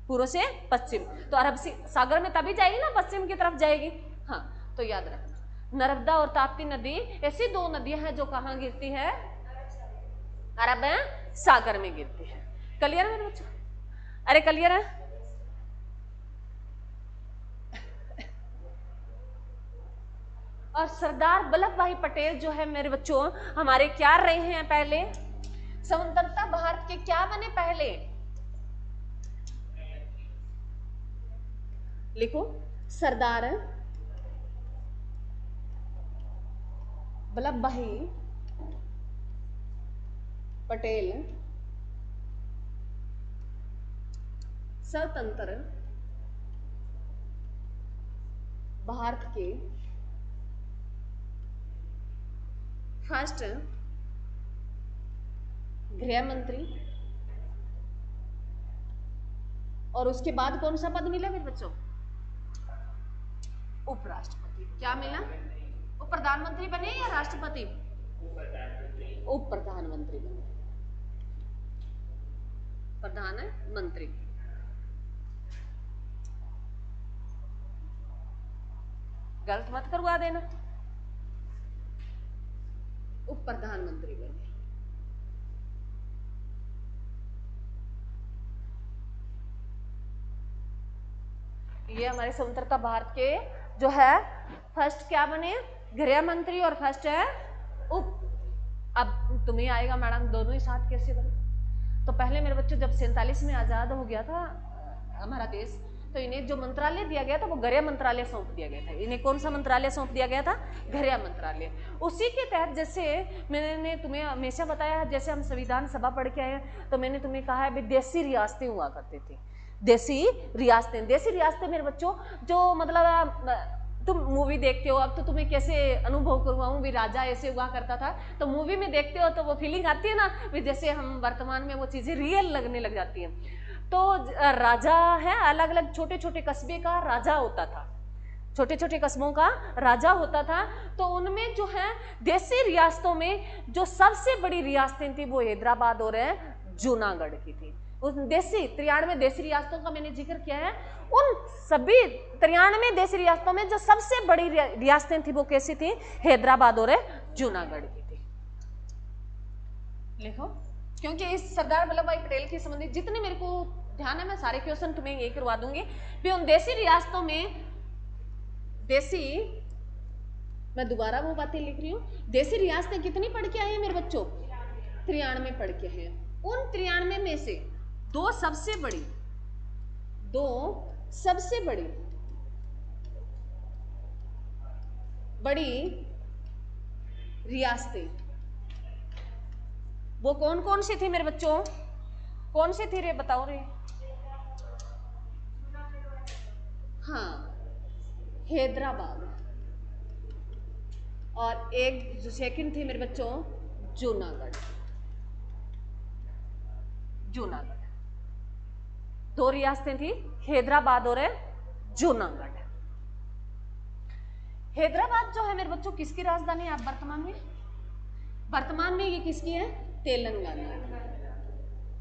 पूर्व से पश्चिम, तो अरब सागर में तभी जाएगी ना, पश्चिम की तरफ जाएगी। हाँ, तो याद रखना नर्मदा और ताप्ती नदी ऐसी दो नदियां हैं जो कहाँ गिरती है? अरब सागर में गिरती है। क्लियर है मेरे बच्चों? अरे क्लियर है? और सरदार वल्लभ भाई पटेल जो है मेरे बच्चों हमारे क्या रहे हैं? पहले स्वतंत्रता भारत के क्या बने? पहले लिखो, सरदार वल्लभ भाई पटेल स्वतंत्र भारत के फर्स्ट गृह मंत्री, और उसके बाद कौन सा पद मिला मेरे बच्चों? उपराष्ट्रपति। क्या मिला? वो प्रधानमंत्री बने या राष्ट्रपति? उप प्रधानमंत्री बने, प्रधानमंत्री। गलत मत करवा देना, उप प्रधानमंत्री बने। ये हमारे स्वतंत्रता भारत के जो है फर्स्ट क्या बने? गृह मंत्री, और फर्स्ट है उप अब तुम्हें आएगा मैडम दोनों ही साथ कैसे बने। तो पहले मेरे बच्चों जब 47 में आजाद हो गया था हमारा देश, तो इन्हें जो मंत्रालय दिया गया था वो गृह मंत्रालय सौंप दिया गया था। इन्हें कौन सा मंत्रालय सौंप दिया गया था? गृह मंत्रालय। उसी के तहत जैसे मैंने तुम्हें हमेशा बताया है, जैसे हम संविधान सभा पढ़ के आए हैं तो मैंने तुम्हें कहा है विदेशी रियासतें हुआ करती थी, देसी रियासतें। देसी रियासतें मेरे बच्चों जो मतलब तुम मूवी देखते हो, अब तो तुम्हें कैसे अनुभव करवाऊं भी, राजा ऐसे हुआ करता था, तो मूवी में देखते हो तो वो फीलिंग आती है ना, जैसे हम वर्तमान में वो चीजें रियल लगने लग जाती हैं। तो राजा है, अलग अलग छोटे छोटे कस्बे का राजा होता था, छोटे छोटे कस्बों का राजा होता था। तो उनमें जो है देसी रियासतों में जो सबसे बड़ी रियासतें थी वो हैदराबाद और जूनागढ़ की थी। उस देसी 93 देसी रियासतों का मैंने जिक्र किया है। उन सभी 93 देसी रियासतों में जो सबसे बड़ी रियासतें थी वो कैसी थी? हैदराबाद और जूनागढ़ की थी। लिखो, क्योंकि इस सरदार वल्लभ भाई पटेल के संबंधित जितने मेरे को ध्यान है मैं सारे क्वेश्चन तुम्हें ये करवा दूंगी। भी उन देसी रियासतों में देसी, मैं दोबारा वो बातें लिख रही हूँ, देसी रियासतें कितनी पढ़ के आए हैं मेरे बच्चों? 93 पढ़ के हैं। उन 93 में से दो सबसे बड़ी रियासतें वो कौन कौन सी थी मेरे बच्चों? कौन सी थी रे, बताओ रे। हाँ, हैदराबाद, और एक जो सेकंड थी मेरे बच्चों जूनागढ़। दो रियासतें थी, हैदराबाद और जूनागढ़। हैदराबाद जो है मेरे बच्चों किसकी राजधानी है? आप वर्तमान में ये किसकी है?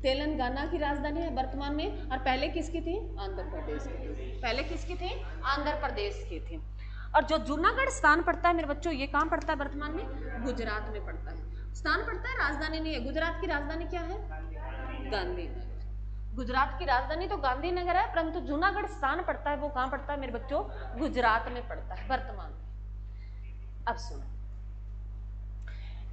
तेलंगाना की राजधानी है वर्तमान में। और पहले किसकी थी? आंध्र प्रदेश की थी। पहले किसकी थी? आंध्र प्रदेश की थी। और जो जूनागढ़ स्थान पड़ता है मेरे बच्चों, ये कहां पड़ता है वर्तमान में? गुजरात में पड़ता है। स्थान पड़ता है, राजधानी नहीं है। गुजरात की राजधानी क्या है? गांधीनगर। गुजरात की राजधानी तो गांधीनगर है, परंतु जूनागढ़ स्थान पड़ता है वो कहां पड़ता है मेरे बच्चों? गुजरात में पड़ता है वर्तमान में। अब सुनो,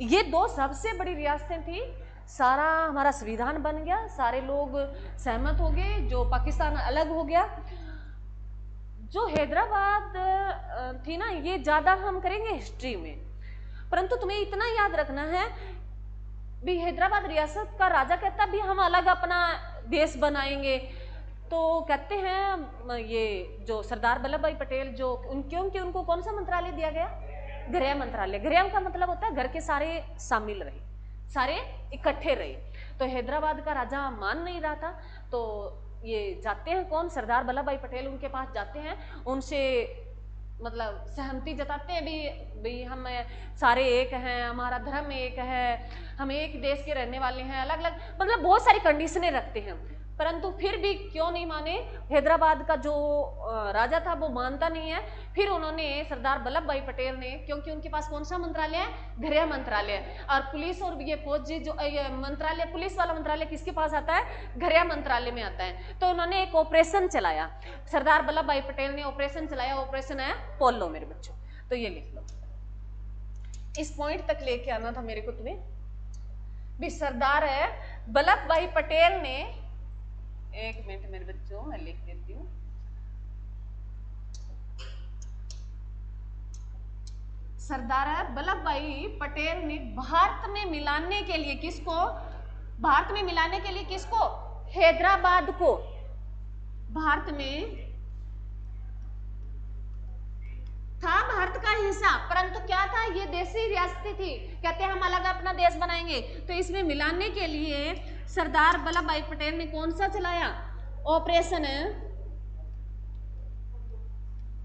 ये दो सबसे बड़ी रियासतें थी। सारा हमारा संविधान बन गया, सारे लोग सहमत हो गए, जो पाकिस्तान अलग हो गया। जो हैदराबाद थी ना, ये ज्यादा हम करेंगे हिस्ट्री में, परंतु तुम्हें इतना याद रखना है भी हैदराबाद रियासत का राजा कहता भी हम अलग अपना देश बनाएंगे। तो कहते हैं ये जो सरदार वल्लभ भाई पटेल जो क्योंकि उनको कौन सा मंत्रालय दिया गया? गृह मंत्रालय। गृह का मतलब होता है घर के सारे शामिल रहे, सारे इकट्ठे रहे। तो हैदराबाद का राजा मान नहीं रहा था, तो ये जाते हैं कौन? सरदार वल्लभ भाई पटेल उनके पास जाते हैं, उनसे मतलब सहमति जताते हैं भी हम सारे एक हैं, हमारा धर्म एक है, हम एक देश के रहने वाले हैं, अलग अलग मतलब बहुत सारी कंडीशनें रखते हैं। परंतु फिर भी क्यों नहीं माने? हैदराबाद का जो राजा था वो मानता नहीं है। फिर उन्होंने सरदार वल्लभ भाई पटेल ने, क्योंकि उनके पास कौन सा मंत्रालय है? गृह मंत्रालय। और पुलिस और ये फौजी जो ये मंत्रालय, पुलिस वाला मंत्रालय किसके पास आता है? गृह मंत्रालय में आता है। तो उन्होंने एक ऑपरेशन चलाया, सरदार वल्लभ भाई पटेल ने ऑपरेशन चलाया, ऑपरेशन है पोलो मेरे बच्चों। तो ये लिख लो, इस पॉइंट तक लेके आना था मेरे को तुम्हें भी। सरदार वल्लभ भाई पटेल ने, एक मिनट मेरे बच्चों मैं लिख देती हूँ। सरदार वल्लभ भाई पटेल ने भारत में मिलाने के लिए किसको? भारत में मिलाने के लिए किसको? हैदराबाद को भारत में था, भारत का हिस्सा, परंतु क्या था? ये देसी रियासतें थी। कहते हैं हम अलग अपना देश बनाएंगे। तो इसमें मिलाने के लिए सरदार वल्लभ भाई पटेल ने कौन सा चलाया? ऑपरेशन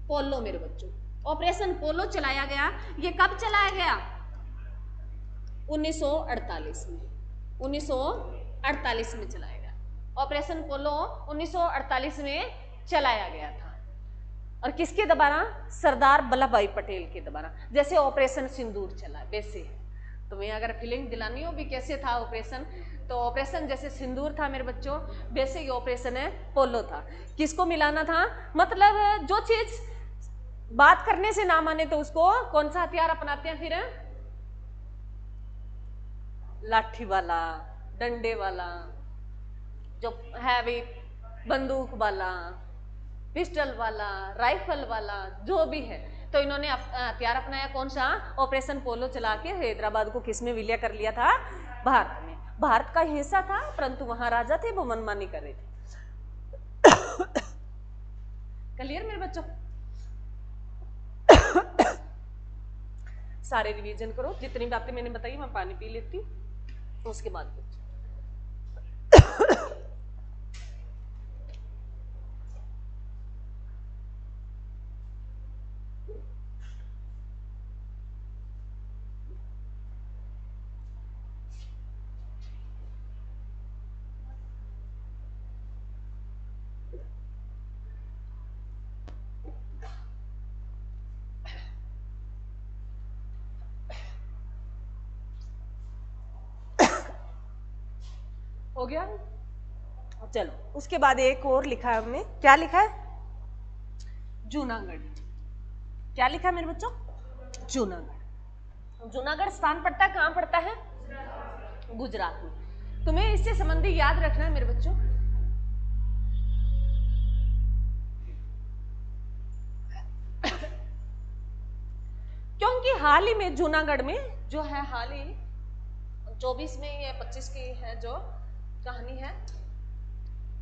पोलो मेरे बच्चों। ऑपरेशन पोलो चलाया गया। ये कब चलाया गया? 1948 में। 1948 में चलाया गया ऑपरेशन पोलो। 1948 में चलाया गया था। और किसके द्वारा? सरदार वल्लभ भाई पटेल के द्वारा। जैसे ऑपरेशन सिंदूर चला वैसे है। तुम्हें अगर फीलिंग दिलानी हो भी कैसे था ऑपरेशन, तो ऑपरेशन जैसे सिंदूर था मेरे बच्चों, वैसे ही ऑपरेशन पोलो था। किसको मिलाना था? मतलब जो चीज बात करने से ना माने तो उसको कौन सा हथियार अपनाते हैं? फिर लाठी वाला, डंडे वाला, जो हैवी बंदूक वाला, पिस्टल वाला, राइफल वाला, जो भी है। तो इन्होंने हथियार अपनाया कौन सा? ऑपरेशन पोलो चला के हैदराबाद को किसमें विलय कर लिया था? भारत में। भारत का हिस्सा था, परंतु वहां राजा थे, वो मनमानी कर रहे थे। क्लियर मेरे बच्चों? सारे रिवीजन करो, जितनी बातें मैंने बताई। मैं पानी पी लेती हूँ, उसके बाद हो गया। चलो, उसके बाद एक और लिखा है हमने। क्या लिखा है? जूनागढ़। क्या लिखा है मेरे बच्चों? जूनागढ़। जूनागढ़ स्थान पड़ता है, कहां पड़ता है? गुजरात में। तुम्हें इससे संबंधी याद रखना है मेरे बच्चों, क्योंकि हाल ही में जूनागढ़ में जो है, हाल ही 24 में या 25 की है जो कहानी है,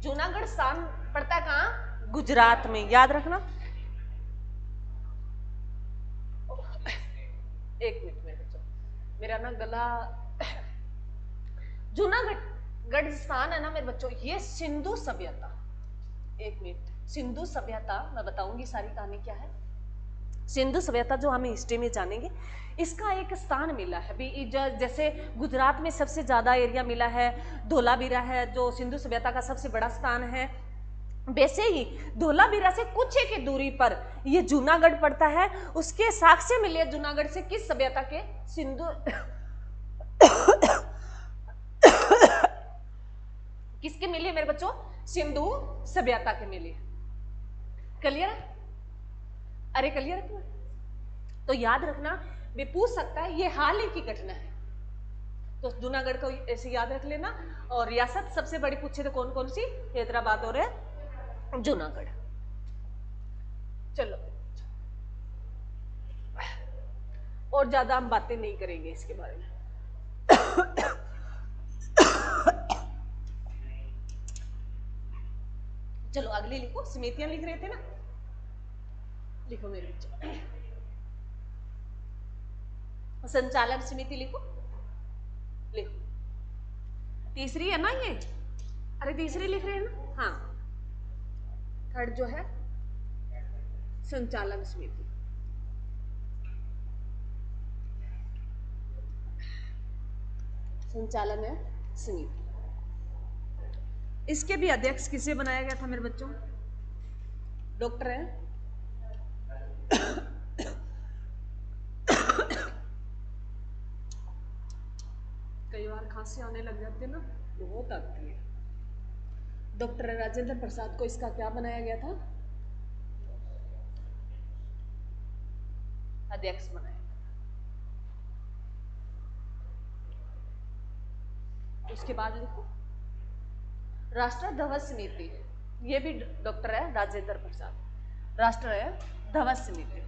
जूनागढ़ स्थान पड़ता है कहां? गुजरात में। याद रखना। एक मिनट मेरे बच्चों, मेरा ना गला। जूनागढ़ स्थान है ना मेरे बच्चों, ये सिंधु सभ्यता। एक मिनट, सिंधु सभ्यता मैं बताऊंगी सारी कहानी क्या है। सिंधु सभ्यता जो हमें हिस्ट्री में जानेंगे, इसका एक स्थान मिला है भी। जैसे गुजरात में सबसे ज्यादा एरिया मिला है, धोलावीरा है जो सिंधु सभ्यता का सबसे बड़ा स्थान है, वैसे ही धोलावीरा से कुछ ही की दूरी पर ये जूनागढ़ पड़ता है। उसके साक्ष्य मिले जूनागढ़ से किस सभ्यता के? सिंधु किसके मिले मेरे बच्चों? सिंधु सभ्यता के मिले। क्लियर है? अरे क्लियर है? तो याद रखना, भी पूछ सकता है, ये हाल ही की घटना है, तो जूनागढ़ को ऐसे याद रख लेना। और रियासत सबसे बड़ी पूछे तो कौन कौन सी? हैदराबाद और जूनागढ़। चलो, और ज्यादा हम बातें नहीं करेंगे इसके बारे में। चलो अगली लिखो, समितियां लिख रहे थे ना, लिखो मेरे बच्चे। संचालन समिति लिखो, लिखो। तीसरी है ना ये? अरे तीसरी लिख रहे हैं ना? हाँ, थर्ड जो है संचालन समिति। संचालन है समिति। इसके भी अध्यक्ष किसे बनाया गया था मेरे बच्चों? डॉक्टर है कई बार खांसी आने लग जाती है ना, बहुत आती है। डॉक्टर राजेंद्र प्रसाद को इसका क्या बनाया गया था? अध्यक्ष बनाया। उसके बाद लिखो राष्ट्र ध्वज समिति, ये भी डॉक्टर है राजेंद्र प्रसाद। राष्ट्र है ध्वज समिति,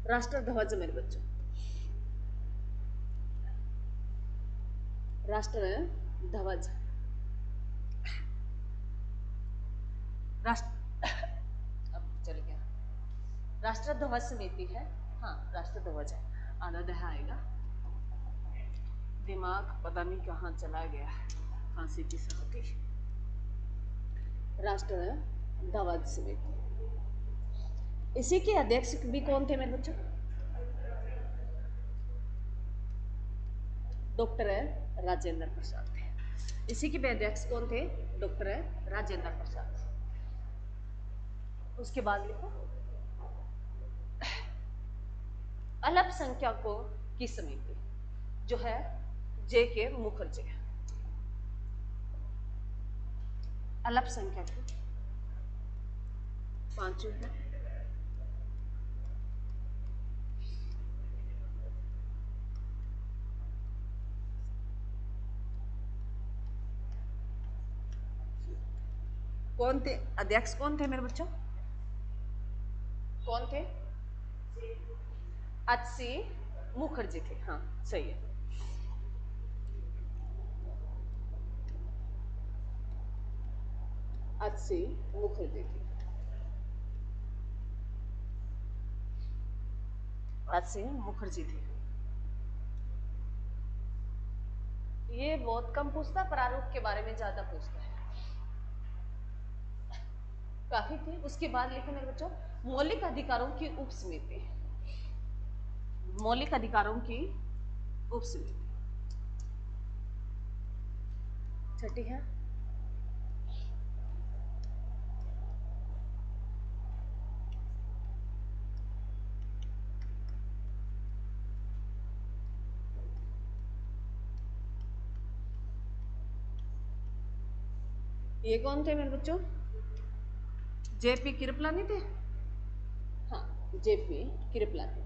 राष्ट्र ध्वज मेरे बच्चों, राष्ट्र है ध्वज, राष्ट्र अब चल गया, राष्ट्र ध्वज समिति है। हाँ, राष्ट्र ध्वज है, आधा दहा आएगा। दिमाग पता नहीं कहाँ चला गया है, फांसी की साथी। राष्ट्र ध्वज समिति, इसी के अध्यक्ष भी कौन थे मेरे बच्चों? डॉक्टर राजेंद्र प्रसाद थे। इसी के भी अध्यक्ष कौन थे? डॉक्टर राजेंद्र प्रसाद। उसके बाद लिखो अल्पसंख्यकों की समिति, जो है जे के मुखर्जी। अल्पसंख्यक पांचों है। कौन थे अध्यक्ष? कौन थे मेरे बच्चों? कौन थे? एच.सी. मुखर्जी थे। हाँ सही है। एच.सी. मुखर्जी थे। एच.सी. मुखर्जी थे। ये बहुत कम पूछता है, प्रारूप के बारे में ज्यादा पूछता है। काफी थी। उसके बाद लिखो मेरे बच्चों मौलिक अधिकारों की उपसमिति। मौलिक अधिकारों की उपसमिति छठी है। ये कौन थे मेरे बच्चों? जेपी कृपलानी थे। हाँ जेपी कृपलानी थे।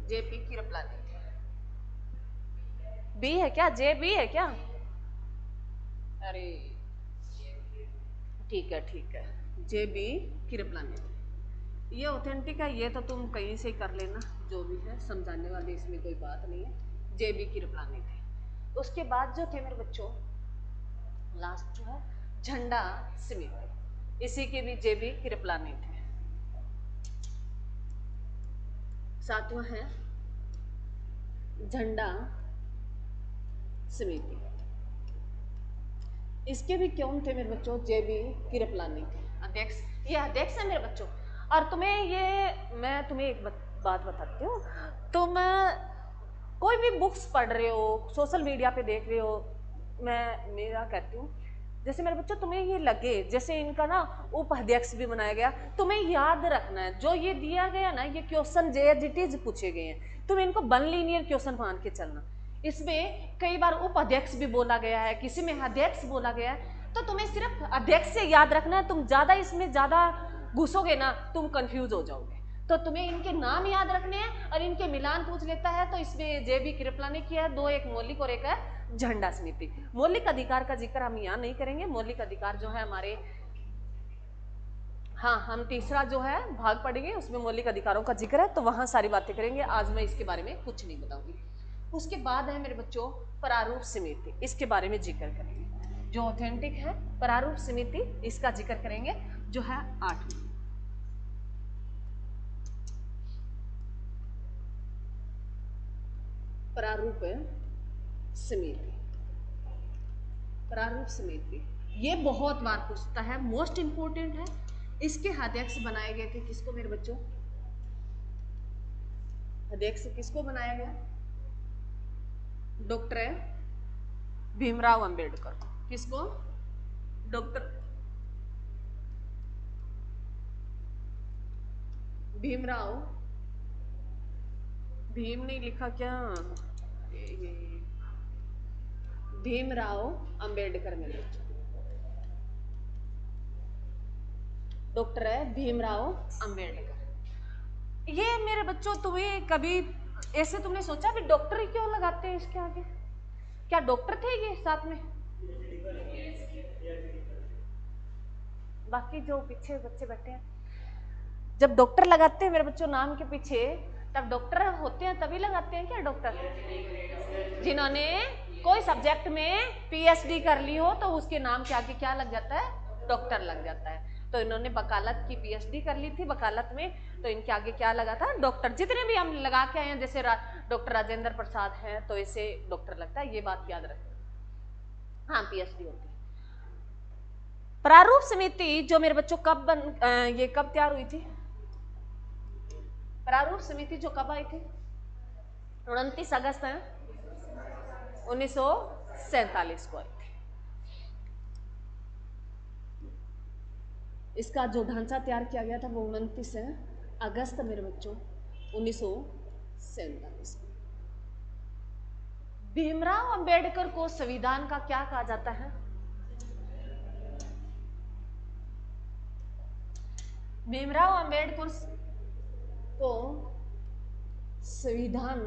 जेपी कृपलानी थे। बी है क्या? जे बी है क्या? अरे ठीक है। जे बी कृपलानी थे। ये ऑथेंटिक है, ये तो तुम कहीं से कर लेना, जो भी है समझाने वाली इसमें कोई बात नहीं है। जे बी कृपलानी थे। उसके बाद जो थे मेरे बच्चों लास्ट जो है झंडा समिति, इसी के भी जे बी कृपलानी थे। सातवां है झंडा समिति, इसके भी क्यों थे मेरे बच्चों? जे बी कृपलानी थे अध्यक्ष। ये अध्यक्ष है मेरे बच्चों। और तुम्हें ये मैं तुम्हें एक बात बताती हूँ। तुम कोई भी बुक्स पढ़ रहे हो, सोशल मीडिया पे देख रहे हो, मैं मेरा कहती हूँ जैसे मेरे बच्चों तुम्हें ये लगे जैसे इनका ना उपाध्यक्ष भी बनाया गया, तुम्हें याद रखना है जो ये दिया गया ना, ये क्वेश्चन जे पूछे गए हैं, तुम इनको वन लीनियर क्वेश्चन मान के चलना। इसमें कई बार उपाध्यक्ष भी बोला गया है, किसी में अध्यक्ष बोला गया है, तो तुम्हें सिर्फ अध्यक्ष से याद रखना है। तुम ज्यादा इसमें ज्यादा घुसोगे ना तुम कंफ्यूज हो जाओगे। तो तुम्हें इनके नाम याद रखने हैं और इनके मिलान पूछ लेता है, तो इसमें जे बी कृपलानी किया है। दो, एक मौलिक और एक है झंडा समिति। मौलिक अधिकार का जिक्र हम यहाँ नहीं करेंगे। मौलिक अधिकार जो है हमारे, हाँ हम तीसरा जो है भाग पढ़ेंगे, उसमें मौलिक अधिकारों का जिक्र है, तो वहां सारी बातें करेंगे। आज मैं इसके बारे में कुछ नहीं बताऊंगी। उसके बाद है मेरे बच्चों प्रारूप समिति, इसके बारे में जिक्र करेंगे। जो ऑथेंटिक है प्रारूप समिति, इसका जिक्र करेंगे, जो है 8वीं प्रारूप समिति। प्रारूप समिति ये बहुत बार पूछता है, मोस्ट इंपोर्टेंट है। इसके अध्यक्ष बनाए गए थे किसको मेरे बच्चों? अध्यक्ष किसको बनाया गया? डॉक्टर भीमराव अंबेडकर। किसको? डॉक्टर भीमराव, भीम नहीं लिखा क्या? भीमराव अंबेडकर मेरे बच्चों। डॉक्टर है भीमराव अंबेडकर। ये मेरे बच्चों तुम्हें कभी ऐसे तुमने सोचा भी डॉक्टर ही क्यों लगाते हैं इसके आगे? क्या डॉक्टर थे ये साथ में? बाकी जो पीछे बच्चे बैठे हैं, जब डॉक्टर लगाते हैं मेरे बच्चों नाम के पीछे, तब डॉक्टर होते हैं तभी लगाते हैं क्या डॉक्टर? जिन्होंने कोई सब्जेक्ट में पीएचडी कर ली हो तो उसके नाम के आगे क्या लग जाता है? डॉक्टर लग जाता है। तो इन्होंने वकालत की पीएचडी कर ली थी वकालत में, तो इनके आगे क्या लगा था? डॉक्टर। जितने भी हम लगा के आए हैं, जैसे डॉक्टर राजेंद्र प्रसाद है तो इसे डॉक्टर लगता है, ये बात याद रखना। हाँ पीएचडी होती है। प्रारूप समिति जो मेरे बच्चों कब ये कब तैयार हुई थी? प्रारूप समिति जो कब आई थी? 29 अगस्त 1947 को आई थी। इसका जो ढांचा तैयार किया गया था वो 29 अगस्त मेरे बच्चों 1947 को। भीमराव अंबेडकर को संविधान का क्या कहा जाता है? भीमराव अंबेडकर को संविधान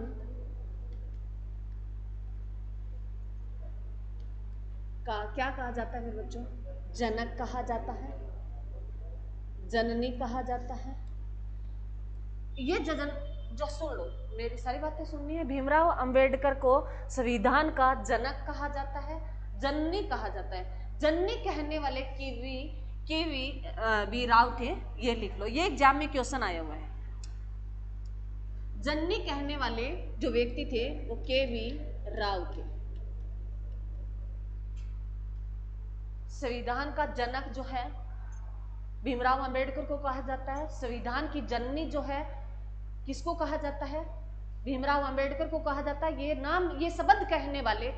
का क्या कहा जाता है मेरे बच्चों? जनक कहा जाता है, जननी कहा जाता है। ये जो सुन लो, मेरी सारी बातें सुननी है। भीमराव अंबेडकर को संविधान का जनक कहा जाता है, जननी कहा जाता है। जननी कहने वाले केवी राव थे, ये लिख लो, ये एग्जाम में क्वेश्चन आया हुआ है। जननी कहने वाले जो व्यक्ति थे वो केवी राव थे। संविधान का जनक जो है भीमराव अंबेडकर को कहा जाता है। संविधान की जननी जो है किसको कहा जाता है? भीमराव अंबेडकर को कहा जाता है। ये नाम, ये शब्द कहने वाले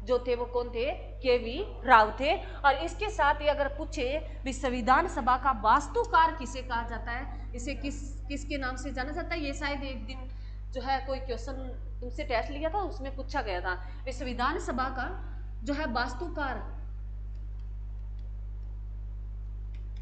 जो थे वो कौन थे? केवी राव थे। और इसके साथ ही अगर पूछे भी संविधान सभा का वास्तुकार किसे कहा जाता है, इसे किसके नाम से जाना जाता है? ये शायद एक दिन जो है कोई क्वेश्चन तुमसे टेस्ट लिया था, उसमें पूछा गया था। संविधान सभा का जो है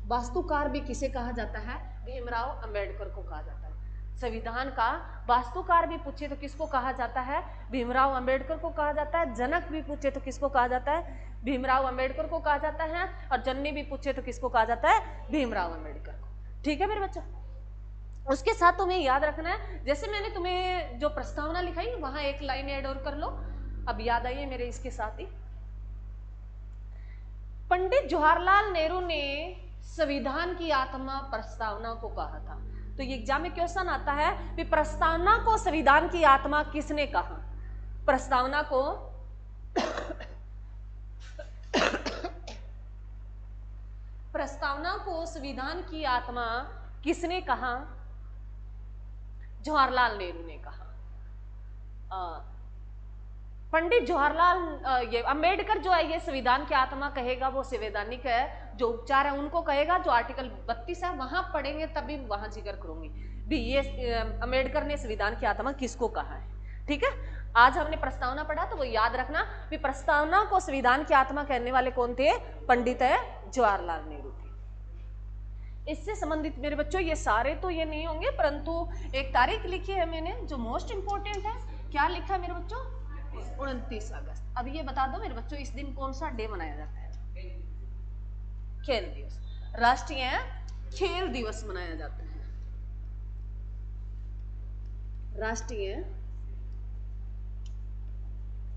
वास्तुकार भी किसे कहा जाता है? भीमराव अंबेडकर को कहा जाता है। संविधान का वास्तुकार भी पूछे तो किसको कहा जाता है? भीमराव अंबेडकर को कहा जाता है। जनक भी पूछे तो किसको कहा जाता है? भीमराव अंबेडकर को कहा जाता है। और जननी भी पूछे तो किसको कहा जाता है? भीमराव अंबेडकर को। ठीक है मेरे बच्चों, उसके साथ तुम्हें याद रखना है, जैसे मैंने तुम्हें जो प्रस्तावना लिखाई वहां एक लाइन ऐड और कर लो। अब याद आइए मेरे इसके साथ ही, पंडित जवाहरलाल नेहरू ने संविधान की आत्मा प्रस्तावना को कहा था। तो ये एग्जाम में क्वेश्चन आता है कि प्रस्तावना को संविधान की आत्मा किसने कहा? प्रस्तावना को प्रस्तावना को संविधान की आत्मा किसने कहा? जवाहरलाल नेहरू ने कहा। पंडित जवाहरलाल ये अंबेडकर जो है ये संविधान की आत्मा कहेगा, वो संवैधानिक है, जो उपचार है उनको कहेगा, जो आर्टिकल 32 है वहां पढ़ेंगे तभी वहां जिक्र करूंगी भी ये अंबेडकर ने संविधान की आत्मा किसको कहा है। ठीक है, आज हमने प्रस्तावना पढ़ा तो वो याद रखना कि प्रस्तावना को संविधान की आत्मा कहने वाले कौन थे? पंडित जवाहरलाल नेहरू थे। इससे संबंधित मेरे बच्चों ये सारे तो ये नहीं होंगे, परंतु एक तारीख लिखी है मैंने जो मोस्ट इंपोर्टेंट है। क्या लिखा है मेरे बच्चों? 29 अगस्त। अब ये बता दो मेरे बच्चों, इस दिन कौन सा डे मनाया जाता है? खेल दिवस, राष्ट्रीय खेल दिवस मनाया जाता है। राष्ट्रीय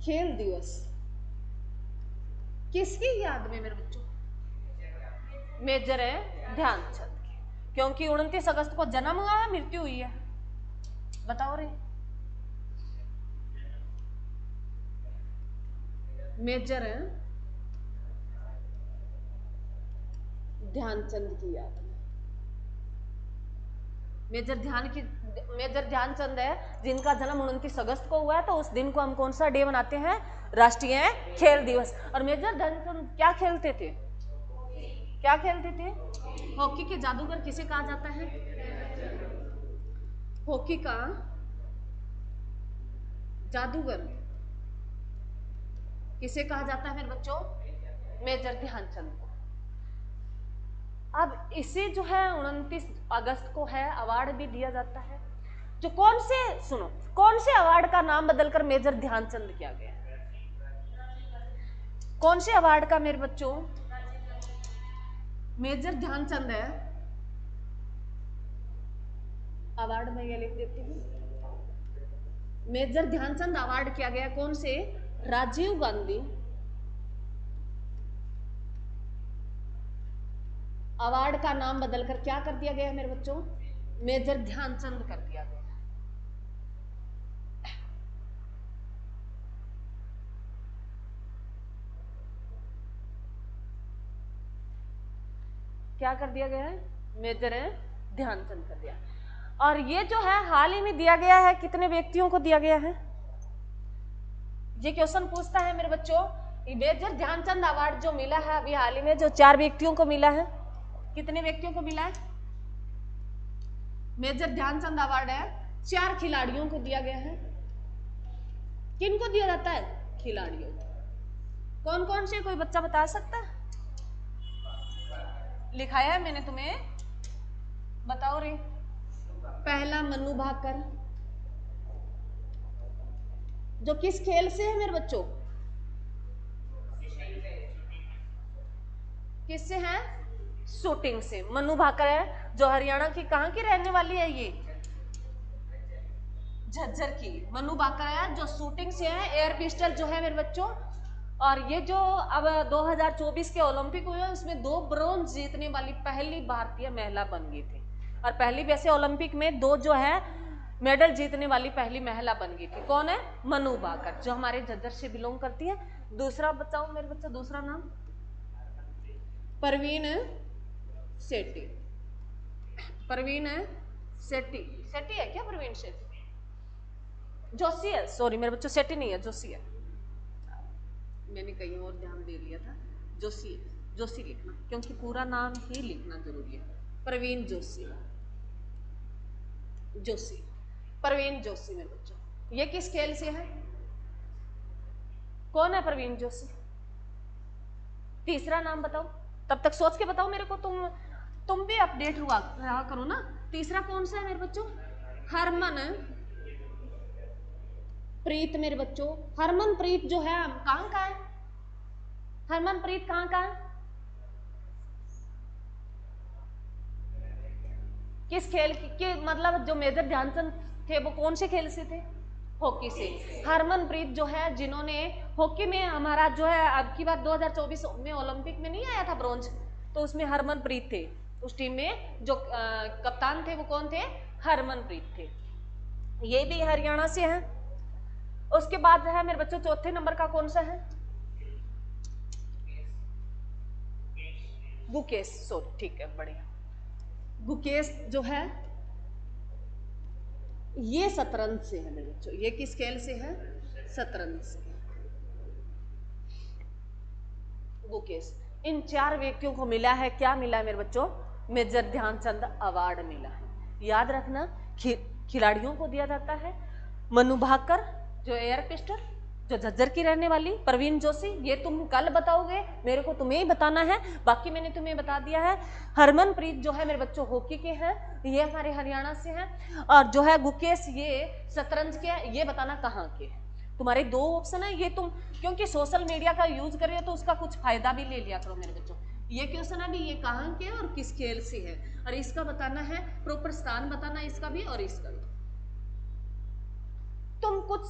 खेल दिवस किसकी याद में मेरे बच्चों? मेजर ध्यानचंद की, क्योंकि 29 अगस्त को जन्म हुआ है, मृत्यु हुई है, बताओ रे। मेजर ध्यानचंद की याद में। मेजर ध्यानचंद है जिनका जन्म 29 अगस्त को हुआ है, तो उस दिन को हम कौन सा डे मनाते हैं? राष्ट्रीय खेल दिवस। और मेजर ध्यानचंद क्या खेलते थे? क्या खेलते थे? हॉकी के जादूगर किसे कहा जाता है? हॉकी का जादूगर किसे कहा जाता है मेरे बच्चों? मेजर ध्यानचंद को। अब इसे जो है 29 अगस्त को है अवार्ड भी दिया जाता है, जो कौन से अवार्ड का नाम बदलकर मेजर ध्यानचंद किया गया है? कौन से अवार्ड का मेरे बच्चों? मेजर ध्यानचंद है अवार्ड में ये लिख देती हूँ। मेजर ध्यानचंद अवार्ड किया गया कौन से? राजीव गांधी अवार्ड का नाम बदलकर क्या कर दिया गया है मेरे बच्चों? मेजर ध्यानचंद कर दिया गया। क्या कर दिया गया है? मेजर ध्यानचंद कर दिया। और ये जो है हाल ही में दिया गया है, कितने व्यक्तियों को दिया गया है? ये क्वेश्चन पूछता है मेरे बच्चों, मेजर ध्यानचंद अवार्ड जो मिला है अभी हाल ही में, जो 4 व्यक्तियों को मिला है, कितने व्यक्तियों को मिला है? मेजर ध्यानचंद अवार्ड है 4 खिलाड़ियों को दिया गया है। किन को दिया जाता है? खिलाड़ियों को। कौन कौन से, कोई बच्चा बता सकता है? लिखाया है मैंने तुम्हें, बताओ रे। पहला मनु भाकर, जो किस खेल से है मेरे बच्चों? किससे है? शूटिंग से। मनु भाकर है जो हरियाणा की, कहाँ की रहने वाली है ये? झज्जर की। मनु भाकर है जो शूटिंग से है, एयर पिस्टल जो है मेरे बच्चों। और ये जो अब 2024 के ओलंपिक हुए उसमें 2 ब्रोंज जीतने वाली पहली भारतीय महिला बन गई थी। और पहली वैसे ओलंपिक में 2 जो है मेडल जीतने वाली पहली महिला बन गई थी। कौन है? मनु भाकर, जो हमारे झज्जर से बिलोंग करती है। दूसरा बताओ मेरे बच्चा, दूसरा नाम? परवीन सेठी। परवीन सेठी। सेठी है क्या? परवीन सेठी जोशी है, सॉरी मेरे बच्चों, सेठी नहीं है, जोशी है। मैंने कहीं और ध्यान दे लिया था। जोशी है, जोशी लिखना, क्योंकि पूरा नाम ही लिखना जरूरी है। प्रवीण जोशी, जोशी, प्रवीण जोशी मेरे बच्चों। ये किस खेल से है? कौन है प्रवीण जोशी? तीसरा नाम बताओ, तब तक सोच के बताओ मेरे को। तुम भी अपडेट हुआ रहा करो ना। तीसरा कौन सा है मेरे बच्चों? हरमन प्रीत मेरे बच्चों। हरमनप्रीत जो है कहाँ का है? हरमनप्रीत कहाँ का है? किस खेल के मतलब जो मेजर ध्यानचंद थे वो कौन से खेल से थे? हॉकी से। हरमनप्रीत जो है जिन्होंने हॉकी में हमारा जो है अब की बात 2024 में ओलंपिक में नहीं आया था ब्रॉन्ज, तो उसमें हरमनप्रीत थे। उस टीम में जो कप्तान थे वो कौन थे? हरमनप्रीत थे। ये भी हरियाणा से है। उसके बाद जो है मेरे बच्चों चौथे नंबर का कौन सा है? गुकेश, सो ठीक है, बढ़िया। गुकेश जो है ये शतरंज से है मेरे बच्चों। ये किस खेल से है? शतरंज से। गुकेश। इन 4 व्यक्तियों को मिला है, क्या मिला है मेरे बच्चों? मेजर ध्यानचंद अवार्ड मिला है। याद रखना, खिलाड़ियों को दिया जाता है। मनु भाकर जो एयर पिस्टल, जो झज्जर की रहने वाली। प्रवीण जोशी ये तुम कल बताओगे, मेरे को तुम्हें ही बताना है, बाकी मैंने तुम्हें बता दिया है। हरमनप्रीत जो है मेरे बच्चों हॉकी के हैं, ये हमारे हरियाणा से हैं। और जो है गुकेश ये शतरंज के हैं, ये बताना कहाँ के हैं। तुम्हारे 2 ऑप्शन है ये। तुम क्योंकि सोशल मीडिया का यूज कर रहे हो तो उसका कुछ फायदा भी ले लिया करो मेरे बच्चों। ये क्वेश्चन अभी ये कहाँ के और किस खेल से है, और इसका बताना है, प्रॉपर स्थान बताना इसका भी और इसका भी। तुम कुछ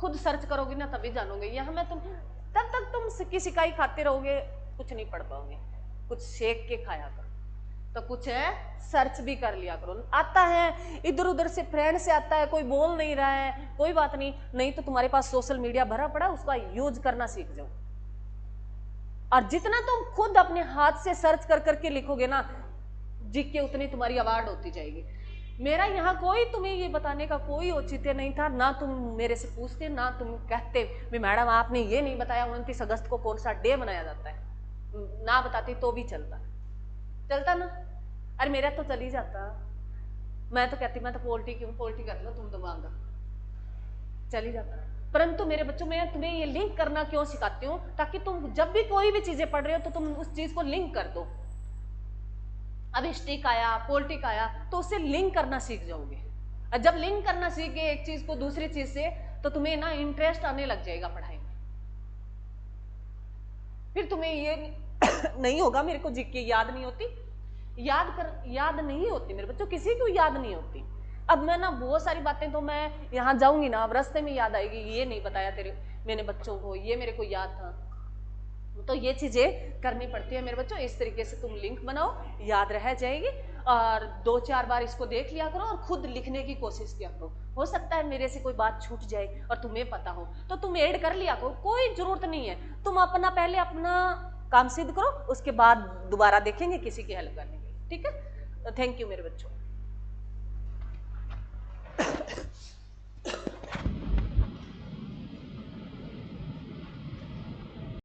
खुद सर्च करोगे ना तभी जानोगे। यहाँ मैं तुम तब तक तुम सिक्की सिकाई खाते रहोगे, कुछ नहीं पढ़ पाओगे। कुछ सेक के खाया करो, तो कुछ है सर्च भी कर लिया करो। आता है इधर उधर से, फ्रेंड से आता है, कोई बोल नहीं रहा है, कोई बात नहीं, नहीं तो तुम्हारे पास सोशल मीडिया भरा पड़ा, उसका यूज करना सीख जाओ। और जितना तुम खुद अपने हाथ से सर्च कर करके लिखोगे ना जीके, उतनी तुम्हारी अवार्ड होती जाएगी। मेरा यहाँ कोई तुम्हें ये बताने का कोई औचित्य नहीं था, ना तुम मेरे से पूछते, ना तुम कहते भी मैडम आपने ये नहीं बताया 29 अगस्त को कौन सा डे मनाया जाता है। ना बताती तो भी चलता ना। अरे मेरा तो चल ही जाता। मैं तो कहती मैं तो पोल्टी क्यों, पोल्टी कर लो तुम तो मांगा, चल ही जाता। परंतु मेरे बच्चों मैं तुम्हें ये लिंक करना क्यों सिखाती हूँ, ताकि तुम जब भी कोई भी चीजें पढ़ रहे हो तो तुम उस चीज को लिंक कर दो। अब हिस्ट्रिक आया, पॉलिटिक आया, तो उससे लिंक करना सीख जाओगे। और जब लिंक करना सीख गए एक चीज को दूसरी चीज से, तो तुम्हें ना इंटरेस्ट आने लग जाएगा पढ़ाई में। फिर तुम्हें ये नहीं होगा मेरे को जीके याद नहीं होती, याद नहीं होती मेरे बच्चों, किसी को याद नहीं होती। अब मैं ना बहुत सारी बातें तो मैं यहाँ जाऊंगी ना, अब रास्ते में याद आएगी, ये नहीं बताया मैंने बच्चों को, ये मेरे को याद था। तो ये चीजें करनी पड़ती है मेरे बच्चों। इस तरीके से तुम लिंक बनाओ, याद रह जाएगी। और 2-4 बार इसको देख लिया करो और खुद लिखने की कोशिश किया करो। हो सकता है मेरे से कोई बात छूट जाए और तुम्हें पता हो तो तुम ऐड कर लिया करो, कोई जरूरत नहीं है। तुम पहले अपना काम सिद्ध करो, उसके बाद दोबारा देखेंगे किसी की हेल्प करने की। ठीक है, थैंक यू मेरे बच्चों।